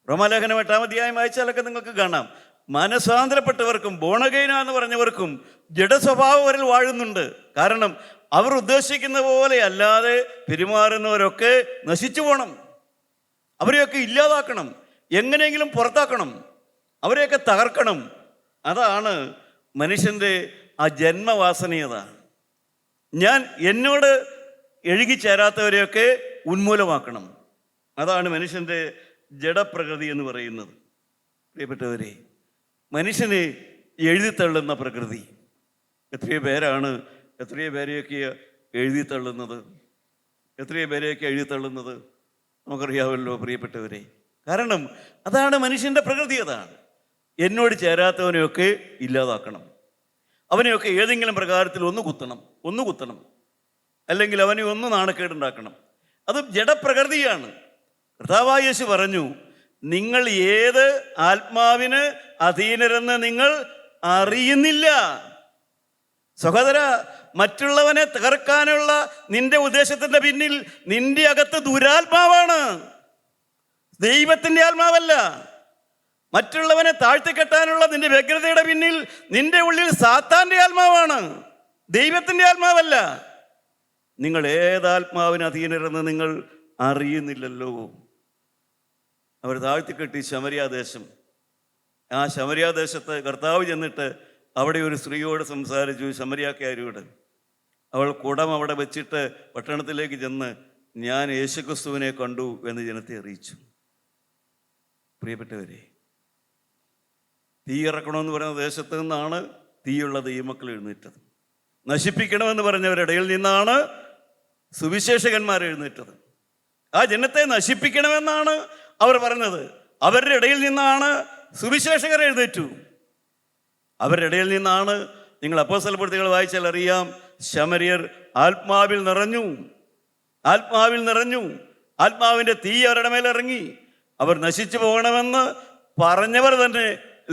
റോമാലേഖനം 8-ാം അധ്യായം വായിച്ചാലൊക്കെ നിങ്ങൾക്ക് കാണാം, മാനസാന്തരപ്പെട്ടവർക്കും ബോണഗൈന എന്ന് പറഞ്ഞവർക്കും ജഡസ്വഭാവം അവരിൽ വാഴുന്നുണ്ട്. കാരണം അവർ ഉദ്ദേശിക്കുന്ന പോലെ അല്ലാതെ പെരുമാറുന്നവരൊക്കെ നശിച്ചു പോകണം. അവരെയൊക്കെ ഇല്ലാതാക്കണം, എങ്ങനെയെങ്കിലും പുറത്താക്കണം, അവരെയൊക്കെ തകർക്കണം. അതാണ് മനുഷ്യൻ്റെ ആ ജന്മവാസനീയത. ഞാൻ എന്നോട് എഴുകിച്ചേരാത്തവരെയൊക്കെ ഉന്മൂലമാക്കണം. അതാണ് മനുഷ്യൻ്റെ ജഡപ്രകൃതി എന്ന് പറയുന്നത്. പ്രിയപ്പെട്ടവരെ, മനുഷ്യനെ എഴുതിത്തള്ളുന്ന പ്രകൃതി. എത്രയോ പേരെയൊക്കെ എഴുതിത്തള്ളുന്നത്, നമുക്കറിയാമല്ലോ പ്രിയപ്പെട്ടവരെ. കാരണം അതാണ് മനുഷ്യൻ്റെ പ്രകൃതി. അതാണ് എന്നോട് ചേരാത്തവനെയൊക്കെ ഇല്ലാതാക്കണം, അവനെയൊക്കെ ഏതെങ്കിലും പ്രകാരത്തിൽ ഒന്ന് കുത്തണം, അല്ലെങ്കിൽ അവനെ ഒന്ന് നാണക്കേടുണ്ടാക്കണം. അത് ജഡപ്രകൃതിയാണ്. കർത്താവായ യേശു പറഞ്ഞു, നിങ്ങൾ ഏത് ആത്മാവിന് അധീനരെന്ന് നിങ്ങൾ അറിയുന്നില്ല. സഹോദര, മറ്റുള്ളവനെ തകർക്കാനുള്ള നിന്റെ ഉദ്ദേശത്തിന്റെ പിന്നിൽ നിന്റെ അകത്ത് ദുരാത്മാവാണ്, ദൈവത്തിൻ്റെ ആത്മാവല്ല. മറ്റുള്ളവനെ താഴ്ത്തിക്കെട്ടാനുള്ള നിന്റെ വ്യഗ്രതയുടെ പിന്നിൽ നിന്റെ ഉള്ളിൽ സാത്താൻ്റെ ആത്മാവാണ്, ദൈവത്തിൻ്റെ ആത്മാവല്ല. നിങ്ങൾ ഏതാത്മാവിന് അധീനരെന്ന് നിങ്ങൾ അറിയുന്നില്ലല്ലോ. അവർ താഴ്ത്തിക്കെട്ടി ശമര്യാദേശം. ആ ശമര്യാദേശത്ത് കർത്താവ് ചെന്നിട്ട് അവിടെ ഒരു സ്ത്രീയോട് സംസാരിച്ചു, ശമര്യാക്കാരിയോട്. അവൾ കുടം അവിടെ വെച്ചിട്ട് പട്ടണത്തിലേക്ക് ചെന്ന്, ഞാൻ യേശുക്രിസ്തുവിനെ കണ്ടു എന്ന് ജനത്തെ അറിയിച്ചു. പ്രിയപ്പെട്ടവരെ, തീ ഇറക്കണമെന്ന് പറയുന്ന ദേശത്ത് നിന്നാണ് തീയുള്ള ദൈവമക്കൾ എഴുന്നേറ്റത്. നശിപ്പിക്കണമെന്ന് പറഞ്ഞവരിടയിൽ നിന്നാണ് സുവിശേഷകന്മാർ എഴുന്നേറ്റത്. ആ ജനത്തെ നശിപ്പിക്കണമെന്നാണ് അവർ പറഞ്ഞത്. അവരുടെ ഇടയിൽ നിന്നാണ് സുവിശേഷകർ എഴുന്നേറ്റു. അവരുടെ ഇടയിൽ നിന്നാണ്, നിങ്ങൾ അപ്പോസ്തലപ്രവൃത്തികൾ വായിച്ചാൽ അറിയാം, ശമര്യർ ആത്മാവിൽ നിറഞ്ഞു. ആത്മാവിൻ്റെ തീ അവരുടെ മേലിറങ്ങി. അവർ നശിച്ചു പോകണമെന്ന് പറഞ്ഞവർ തന്നെ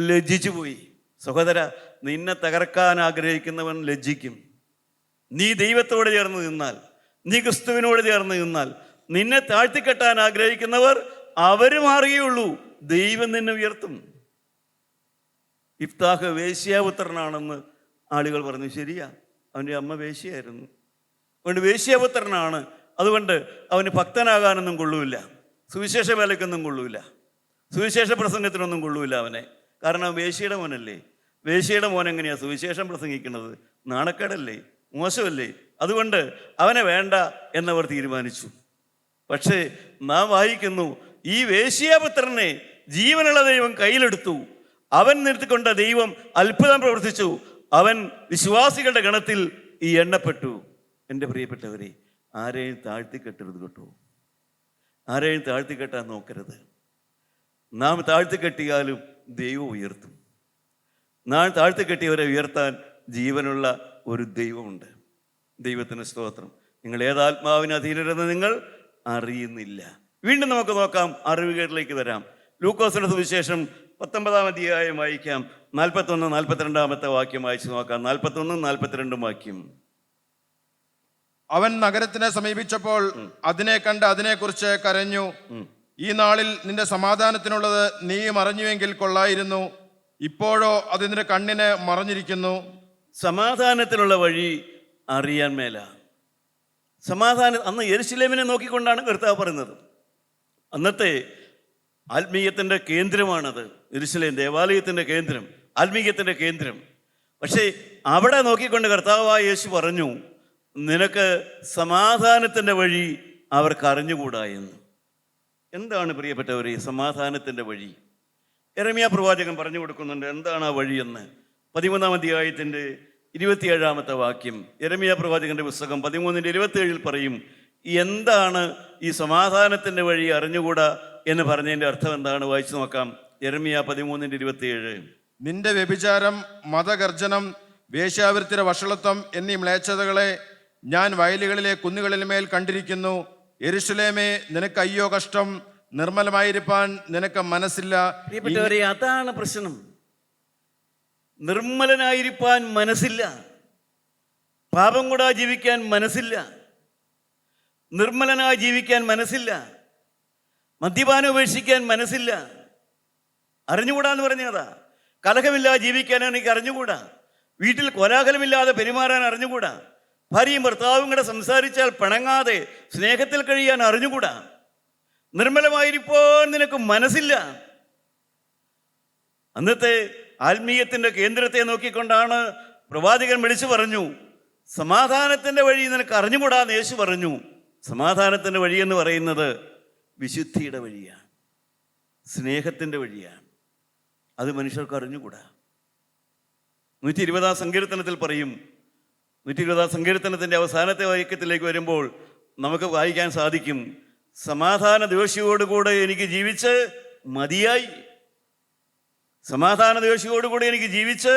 ലജ്ജിച്ചു പോയി. സഹോദര, നിന്നെ തകർക്കാൻ ആഗ്രഹിക്കുന്നവൻ ലജ്ജിക്കും. നീ ദൈവത്തോട് ചേർന്ന് നിന്നാൽ, നീ ക്രിസ്തുവിനോട് ചേർന്ന് നിന്നാൽ, നിന്നെ താഴ്ത്തിക്കെട്ടാൻ ആഗ്രഹിക്കുന്നവർ അവർ മാറുകയുള്ളൂ. ദൈവം നിന്നെ ഉയർത്തും. ഇഫ്താഹ് വേശ്യാപുത്രനാണെന്ന് ആളുകൾ പറഞ്ഞു. ശരിയാ, അവൻ്റെ അമ്മ വേശ്യയായിരുന്നു, അതുകൊണ്ട് വേശ്യാപുത്രനാണ്. അതുകൊണ്ട് അവന് ഭക്തനാകാനൊന്നും കൊള്ളൂല്ല, സുവിശേഷ വേലയ്ക്കൊന്നും കൊള്ളൂല്ല, സുവിശേഷ പ്രസംഗത്തിനൊന്നും കൊള്ളൂല്ല അവനെ. കാരണം വേശ്യയുടെ മോനല്ലേ. വേശ്യയുടെ മോൻ എങ്ങനെയാണ് സുവിശേഷം പ്രസംഗിക്കുന്നത്? നാണക്കേടല്ലേ, മോശമല്ലേ. അതുകൊണ്ട് അവനെ വേണ്ട എന്നവർ തീരുമാനിച്ചു. പക്ഷേ നാം വായിക്കുന്നു, ഈ വേശ്യാപുത്രനെ ജീവനുള്ള ദൈവം കയ്യിലെടുത്തു. അവൻ നിർത്തിക്കൊണ്ട ദൈവം അത്ഭുതം പ്രവർത്തിച്ചു. അവൻ വിശ്വാസികളുടെ ഗണത്തിൽ ഈ എണ്ണപ്പെട്ടു. എൻ്റെ പ്രിയപ്പെട്ടവരെ, ആരെയും താഴ്ത്തിക്കെട്ടരുത് കേട്ടോ. ആരെയും താഴ്ത്തിക്കെട്ടാൻ നോക്കരുത്. നാം താഴ്ത്തിക്കെട്ടിയാലും ദൈവം ഉയർത്തും. നാം താഴ്ത്തിക്കെട്ടിയവരെ ഉയർത്താൻ ജീവനുള്ള ഒരു ദൈവമുണ്ട്. ദൈവത്തിന് സ്തോത്രം. നിങ്ങൾ ഏതാത്മാവിന് അധീനരെന്ന് നിങ്ങൾ അറിയുന്നില്ല. വീണ്ടും നമുക്ക് നോക്കാം, അറിവുകേട്ടിലേക്ക് വരാം. ലൂക്കോസിന്റെ സുവിശേഷം 19-ാം അധ്യായം വായിക്കാം. 41-42 വാക്യം വായിച്ചു നോക്കാം. 41-42 വാക്യം. അവൻ നഗരത്തിനെ സമീപിച്ചപ്പോൾ അതിനെ കണ്ട് അതിനെക്കുറിച്ച് കരഞ്ഞു. ഈ നാളിൽ നിന്റെ സമാധാനത്തിനുള്ളത് നീ മറഞ്ഞുവെങ്കിൽ കൊള്ളായിരുന്നു, ഇപ്പോഴോ അത് നിന്റെ കണ്ണിന് മറഞ്ഞിരിക്കുന്നു. സമാധാനത്തിനുള്ള വഴി അറിയാൻ മേല. അന്ന് യെരുശലേമിനെ നോക്കിക്കൊണ്ടാണ് കർത്താവ് പറയുന്നത്. അന്നത്തെ ആത്മീയത്തിൻ്റെ കേന്ദ്രമാണത്. യെരുശലേം ദേവാലയത്തിൻ്റെ കേന്ദ്രം, ആത്മീയത്തിൻ്റെ കേന്ദ്രം. പക്ഷേ അവിടെ നോക്കിക്കൊണ്ട് കർത്താവായ യേശു പറഞ്ഞു, നിനക്ക് സമാധാനത്തിൻ്റെ വഴി അവർക്ക് അറിഞ്ഞുകൂടാ എന്ന്. എന്താണ് പ്രിയപ്പെട്ടവരെ സമാധാനത്തിൻ്റെ വഴി? യെരമ്യാ പ്രവാചകൻ പറഞ്ഞു കൊടുക്കുന്നുണ്ട് എന്താണ് ആ വഴിയെന്ന്. 13-ാം അധ്യായത്തിൻ്റെ 27-ാമത്തെ വാക്യം, യെരമ്യാ പ്രവാചകന്റെ പുസ്തകം 13-27 പറയും, എന്താണ് ഈ സമാധാനത്തിൻ്റെ വഴി അറിഞ്ഞുകൂടാ എന്ന് പറഞ്ഞതിൻ്റെ അർത്ഥം എന്താണ്? വായിച്ചു നോക്കാം. യെരമ്യാ 13-27. നിന്റെ വ്യഭിചാരം, മതഗർജനം, വേശ്യാവൃത്തിയുടെ വഷളത്വം എന്നീ മ്ലേച്ഛതകളെ ഞാൻ വയലുകളിലെ കുന്നുകളിന്മേൽ കണ്ടിരിക്കുന്നു. യെരുശലേമേ, നിനക്ക് അയ്യോ കഷ്ടം, നിർമ്മലമായിരിക്കാൻ നിനക്ക് മനസ്സില്ല. പ്രിയപ്പെട്ടവരെ, അതാണ് പ്രശ്നം. നിർമ്മലനായിരിക്കാൻ മനസ്സില്ല, പാപം കൂടാ ജീവിക്കാൻ മനസ്സില്ല, നിർമ്മലനായി ജീവിക്കാൻ മനസ്സില്ല, മദ്യപാനം ഉപേക്ഷിക്കാൻ മനസ്സില്ല. അറിഞ്ഞുകൂടാന്ന് പറഞ്ഞതാ. കലഹമില്ലാതെ ജീവിക്കാൻ എനിക്ക് അറിഞ്ഞുകൂടാ, വീട്ടിൽ കോലാഹലമില്ലാതെ പെരുമാറാൻ അറിഞ്ഞുകൂടാ, ഭാര്യയും ഭർത്താവും കൂടെ സംസാരിച്ചാൽ പിണങ്ങാതെ സ്നേഹത്തിൽ കഴിയാൻ അറിഞ്ഞുകൂടാ. നിർമ്മലമായിരിക്കാൻ നിനക്ക് മനസ്സില്ല. അന്നത്തെ ആത്മീയത്തിൻ്റെ കേന്ദ്രത്തെ നോക്കിക്കൊണ്ടാണ് പ്രവാചകൻ വിളിച്ചു പറഞ്ഞു, സമാധാനത്തിൻ്റെ വഴി നിനക്ക് അറിഞ്ഞുകൂടാന്ന് യേശു പറഞ്ഞു. സമാധാനത്തിൻ്റെ വഴി എന്ന് പറയുന്നത് വിശുദ്ധിയുടെ വഴിയാണ്, സ്നേഹത്തിൻ്റെ വഴിയാണ്. അത് മനുഷ്യർക്ക് അറിഞ്ഞുകൂടാ. 120 സങ്കീർത്തനത്തിൽ പറയും, 120 സങ്കീർത്തനത്തിൻ്റെ അവസാനത്തെ വാക്യത്തിലേക്ക് വരുമ്പോൾ നമുക്ക് വായിക്കാൻ സാധിക്കും, സമാധാന ദ്വേഷിയോടുകൂടെ എനിക്ക് ജീവിച്ച് മതിയായി. സമാധാന ദ്വേഷിയോടുകൂടി എനിക്ക് ജീവിച്ച്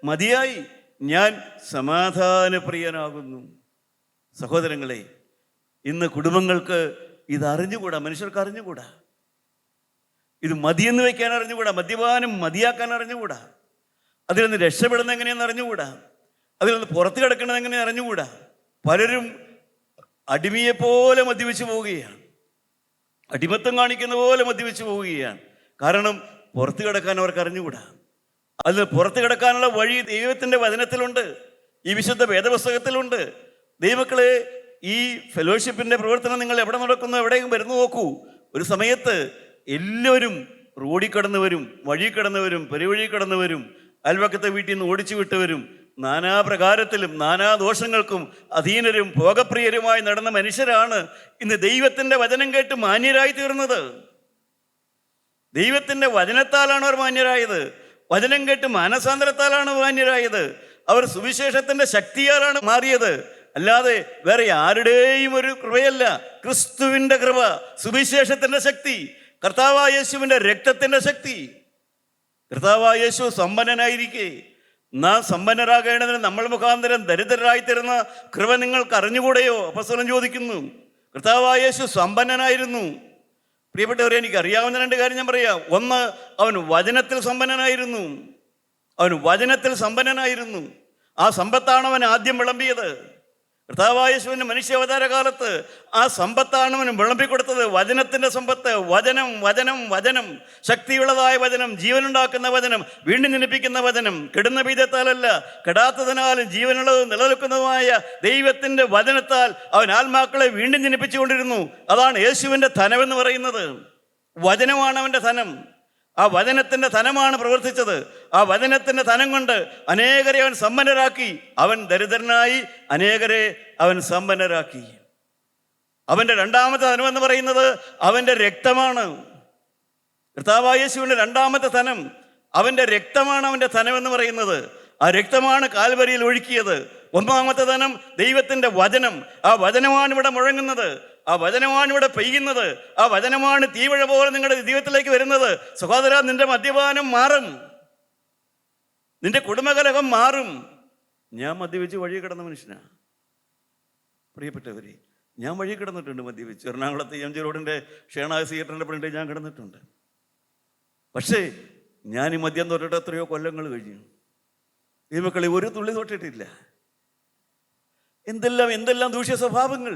മതിയായി, ഞാൻ സമാധാനപ്രിയനാകുന്നു. സഹോദരങ്ങളെ, ഇന്ന് കുടുംബങ്ങൾക്ക് ഇത് അറിഞ്ഞുകൂടാ, മനുഷ്യർക്ക് അറിഞ്ഞുകൂടാ. ഇത് മതിയെന്ന് വയ്ക്കാൻ അറിഞ്ഞുകൂടാ, മദ്യപാനം മതിയാക്കാൻ അറിഞ്ഞുകൂടാ, അതിൽ നിന്ന് രക്ഷപ്പെടുന്ന എങ്ങനെയെന്ന് അറിഞ്ഞുകൂടാ, അതിൽ നിന്ന് പുറത്ത് കിടക്കുന്നത് എങ്ങനെയെന്ന് അറിഞ്ഞുകൂടാ. പലരും അടിമയെപ്പോലെ മദ്യപിച്ചു പോവുകയാണ്, അടിമത്തം കാണിക്കുന്ന പോലെ മദ്യപിച്ചു പോവുകയാണ്. കാരണം പുറത്ത് കിടക്കാൻ അവർക്ക് അറിഞ്ഞുകൂടാ. അതിൽ പുറത്ത് കിടക്കാനുള്ള വഴി ദൈവത്തിൻ്റെ വചനത്തിലുണ്ട്, ഈ വിശുദ്ധ വേദപുസ്തകത്തിലുണ്ട്. ദൈവമക്കളെ, ഈ ഫെലോഷിപ്പിൻ്റെ പ്രവർത്തനം നിങ്ങൾ എവിടെ നടക്കുന്നു, എവിടെയും വരുന്നു നോക്കൂ. ഒരു സമയത്ത് എല്ലാവരും റോഡിൽ കടന്നവരും വഴി കടന്നവരും പെരുവഴി കടന്നവരും അയൽവക്കത്തെ വീട്ടിൽ നിന്ന് ഓടിച്ചു വിട്ടവരും നാനാപ്രകാരത്തിലും നാനാ ദോഷങ്ങൾക്കും അധീനരും ഭോഗപ്രിയരുമായി നടന്ന മനുഷ്യരാണ് ഇന്ന് ദൈവത്തിൻ്റെ വചനം കേട്ട് മാന്യരായി തീർന്നത്. ദൈവത്തിൻ്റെ വചനത്താലാണ് അവർ മാന്യരായത്. വചനം കേട്ട് മാനസാന്തരത്താലാണ് മാന്യരായത്. അവർ സുവിശേഷത്തിൻ്റെ ശക്തിയാലാണ് മാറിയത്, അല്ലാതെ വേറെ ആരുടെയും ഒരു കൃപയല്ല. ക്രിസ്തുവിൻ്റെ കൃപ, സുവിശേഷത്തിൻ്റെ ശക്തി, കർത്താവായ യേശുവിൻ്റെ രക്തത്തിൻ്റെ ശക്തി. കർത്താവായ യേശു സമ്പന്നനായിരിക്കെ നാം സമ്പന്നരാകേണ്ടതിന് നമ്മൾ മുഖാന്തരം ദരിദ്രരായിത്തീരുന്ന കൃപ നിങ്ങൾക്ക് അറിഞ്ഞുകൂടെയോ? അപ്പോസ്തലൻ ചോദിക്കുന്നു. കർത്താവായ യേശു സമ്പന്നനായിരുന്നു. പ്രിയപ്പെട്ടവരെ, എനിക്ക് അറിയാവുന്ന 2 കാര്യം ഞാൻ പറയാം. ഒന്ന്, അവൻ വചനത്തിൽ സമ്പന്നനായിരുന്നു. അവൻ വചനത്തിൽ സമ്പന്നനായിരുന്നു. ആ സമ്പത്താണ് അവൻ ആദ്യം വിളമ്പിയത്. കർത്താവായ യേശുവിൻ്റെ മനുഷ്യാവതാര കാലത്ത് ആ സമ്പത്താണ് അവന് വിളമ്പിക്കൊടുത്തത്. വചനത്തിൻ്റെ സമ്പത്ത്. വചനം വചനം വചനം, ശക്തിയുള്ളതായ വചനം, ജീവനുണ്ടാക്കുന്ന വചനം, വീണ്ടും ജനിപ്പിക്കുന്ന വചനം, കെടുന്ന ബീജത്താലല്ല കെടാത്തതിനാലും ജീവനുള്ളതും നിലനിൽക്കുന്നതുമായ ദൈവത്തിൻ്റെ വചനത്താൽ അവൻ ആത്മാക്കളെ വീണ്ടും ജനിപ്പിച്ചുകൊണ്ടിരുന്നു. അതാണ് യേശുവിൻ്റെ ധനമെന്ന് പറയുന്നത്. വചനമാണ് അവൻ്റെ ധനം. ആ വചനത്തിൻ്റെ ധനമാണ് പ്രവർത്തിച്ചത്. ആ വചനത്തിൻ്റെ ധനം കൊണ്ട് അനേകരെ അവൻ സമ്പന്നരാക്കി. അവൻ ദരിദ്രനായി അനേകരെ അവൻ സമ്പന്നരാക്കി. അവൻ്റെ രണ്ടാമത്തെ ധനം എന്ന് പറയുന്നത് അവൻ്റെ രക്തമാണ്. കർത്താവായ യേശുവിൻ്റെ രണ്ടാമത്തെ ധനം അവൻ്റെ രക്തമാണ്. അവൻ്റെ ധനം എന്ന് പറയുന്നത് ആ രക്തമാണ് കാൽവരിയിൽ ഒഴുക്കിയത്. ഒന്നാമത്തെ ധനം ദൈവത്തിൻ്റെ വചനം. ആ വചനമാണ് ഇവിടെ മുഴങ്ങുന്നത്, ആ വചനമാണ് ഇവിടെ പെയ്യുന്നത്, ആ വചനമാണ് തീവഴ പോലെ നിങ്ങളുടെ ജീവിതത്തിലേക്ക് വരുന്നത്. സഹോദരാ, നിന്റെ മദ്യപാനം മാറും, നിന്റെ കുടുംബകലഹം മാറും. ഞാൻ മദ്യപിച്ച് വഴി കിടന്ന മനുഷ്യനാണ്. പ്രിയപ്പെട്ടവരെ, ഞാൻ വഴി കിടന്നിട്ടുണ്ട് മദ്യപിച്ച്. എറണാകുളത്ത് എം ജി റോഡിൻ്റെ ഷേണാഗ് തിയേറ്ററിൻ്റെ ഫ്രണ്ടിൽ ഞാൻ കിടന്നിട്ടുണ്ട്. പക്ഷേ ഞാൻ ഈ മദ്യം തൊട്ടിട്ട് എത്രയോ കൊല്ലങ്ങൾ കഴിഞ്ഞു. ഈ മക്കളെ ഒരു തുള്ളി തൊട്ടിട്ടില്ല. എന്തെല്ലാം ദൂഷ്യ സ്വഭാവങ്ങൾ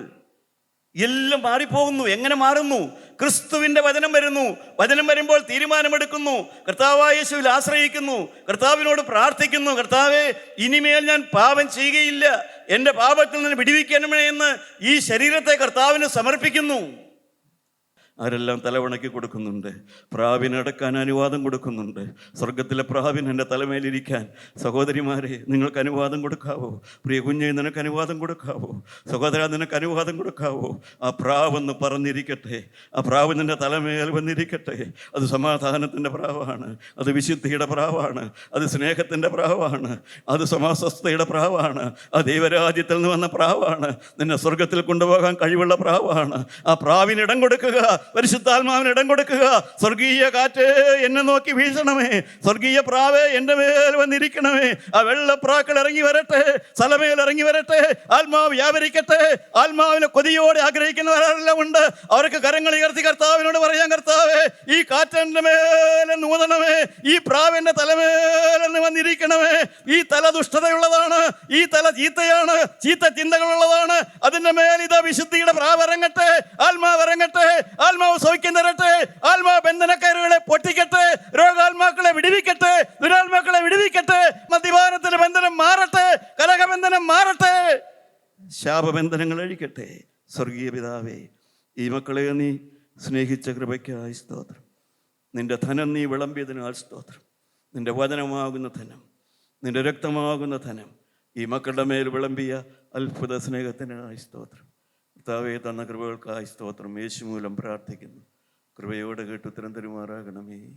എല്ലാം മാറിപ്പോകുന്നു. എങ്ങനെ മാറുന്നു? ക്രിസ്തുവിൻ്റെ വചനം വരുന്നു. വചനം വരുമ്പോൾ തീരുമാനമെടുക്കുന്നു, കർത്താവായ യേശുവിൽ ആശ്രയിക്കുന്നു, കർത്താവിനോട് പ്രാർത്ഥിക്കുന്നു. കർത്താവേ, ഇനിമേൽ ഞാൻ പാപം ചെയ്യുകയില്ല, എൻ്റെ പാപത്തിൽ നിന്ന് വിടുവിക്കണമേ എന്ന് ഈ ശരീരത്തെ കർത്താവിന് സമർപ്പിക്കുന്നു. ആരെല്ലാം തലവണക്കി കൊടുക്കുന്നുണ്ട്. പ്രാവിനടക്കാൻ അനുവാദം കൊടുക്കുന്നുണ്ട്. സ്വർഗത്തിലെ പ്രാവിന് എൻ്റെ തലമേലിരിക്കാൻ സഹോദരിമാരെ നിങ്ങൾക്ക് അനുവാദം കൊടുക്കാവോ? പ്രിയ കുഞ്ഞെ, നിനക്ക് അനുവാദം കൊടുക്കാവോ? സഹോദര, നിനക്ക് അനുവാദം കൊടുക്കാവോ? ആ പ്രാവെന്ന് പറഞ്ഞിരിക്കട്ടെ, ആ പ്രാവ് നിൻ്റെ തലമേൽ വന്നിരിക്കട്ടെ. അത് സമാധാനത്തിൻ്റെ പ്രാവാണ്, അത് വിശുദ്ധിയുടെ പ്രാവാണ്, അത് സ്നേഹത്തിൻ്റെ പ്രാവാണ്, അത് സമാസ്വസ്ഥയുടെ പ്രാവാണ്, ആ ദൈവരാജ്യത്തിൽ നിന്ന് വന്ന പ്രാവാണ്, നിന്നെ സ്വർഗത്തിൽ കൊണ്ടുപോകാൻ കഴിവുള്ള പ്രാവാണ്. ആ പ്രാവിന് ഇടം കൊടുക്കുക, പരിശുദ്ധാത്മാവിന് ഇടം കൊടുക്കുക. സ്വർഗീയ കാറ്റ് എന്നെ നോക്കി വീശണമേ, സ്വർഗീയ പ്രാവേ എൻ്റെ മേൽ വന്നിരിക്കണമേ. ആ വെള്ളപ്രാക്കൾ ഇറങ്ങി വരട്ടെ, സ്ഥലമേൽ ഇറങ്ങി വരട്ടെ, ആത്മാവ് വ്യാപരിക്കട്ടെ. ആത്മാവിനെ കൊതിയോടെ ആഗ്രഹിക്കുന്നവരെല്ലാം ഉണ്ട്. അവർക്ക് കരങ്ങൾ ഉയർത്തി കർത്താവിനോട് പറയാം, കർത്താവേ, ഈ കാറ്റെൻ്റെ മേലെന്ന് ഊതണമേ, ഈ പ്രാവിൻ്റെ തലമേലെന്ന് വന്നിരിക്കണമേ. ഈ തല ദുഷ്ടതയുള്ളതാണ്, ഈ തല ചീത്തയാണ്, ചീത്ത ചിന്തകളുള്ളതാണ്. അതിൻ്റെ മേൽ ഇതാ വിശുദ്ധിയുടെ പ്രാവ് ഇറങ്ങട്ടെ, ആത്മാവ് ഇറങ്ങട്ടെ, ആത്മാവ് സൗഖ്യം തരട്ടെ, ആത്മാവ് ബന്ധനക്കയറുകളെ പൊട്ടിക്കട്ടെ, രോഗാത്മാക്കളെ വിടുവിക്കട്ടെ, ദുരാത്മാക്കളെ വിടുവിക്കട്ടെ. മദ്യപാനത്തിന്റെ ബന്ധനം മാറട്ടെ, കലഹബന്ധനം മാറട്ടെ, ശാപബന്ധനങ്ങൾ അഴിക്കട്ടെ. സ്വർഗീയ പിതാവേ, ഈ മക്കളെ നീ സ്നേഹിച്ച കൃപയ്ക്കായി സ്തോത്രം. നിന്റെ ധനം നീ വിളമ്പിയതിനാൽ സ്തോത്രം. നിന്റെ വചനമാകുന്ന ധനം, നിന്റെ രക്തമാകുന്ന ധനം ഈ മക്കളുടെ മേൽ വിളമ്പിയ അത്ഭുത സ്നേഹത്തിനായി സ്തോത്രം. കർത്താവേ, തന്ന കൃപകൾക്കായി സ്തോത്രം. യേശു മൂലം പ്രാർത്ഥിക്കുന്നു. കൃപയോടെ കേട്ട് ഉത്തരം തരുമാറാകണമേ.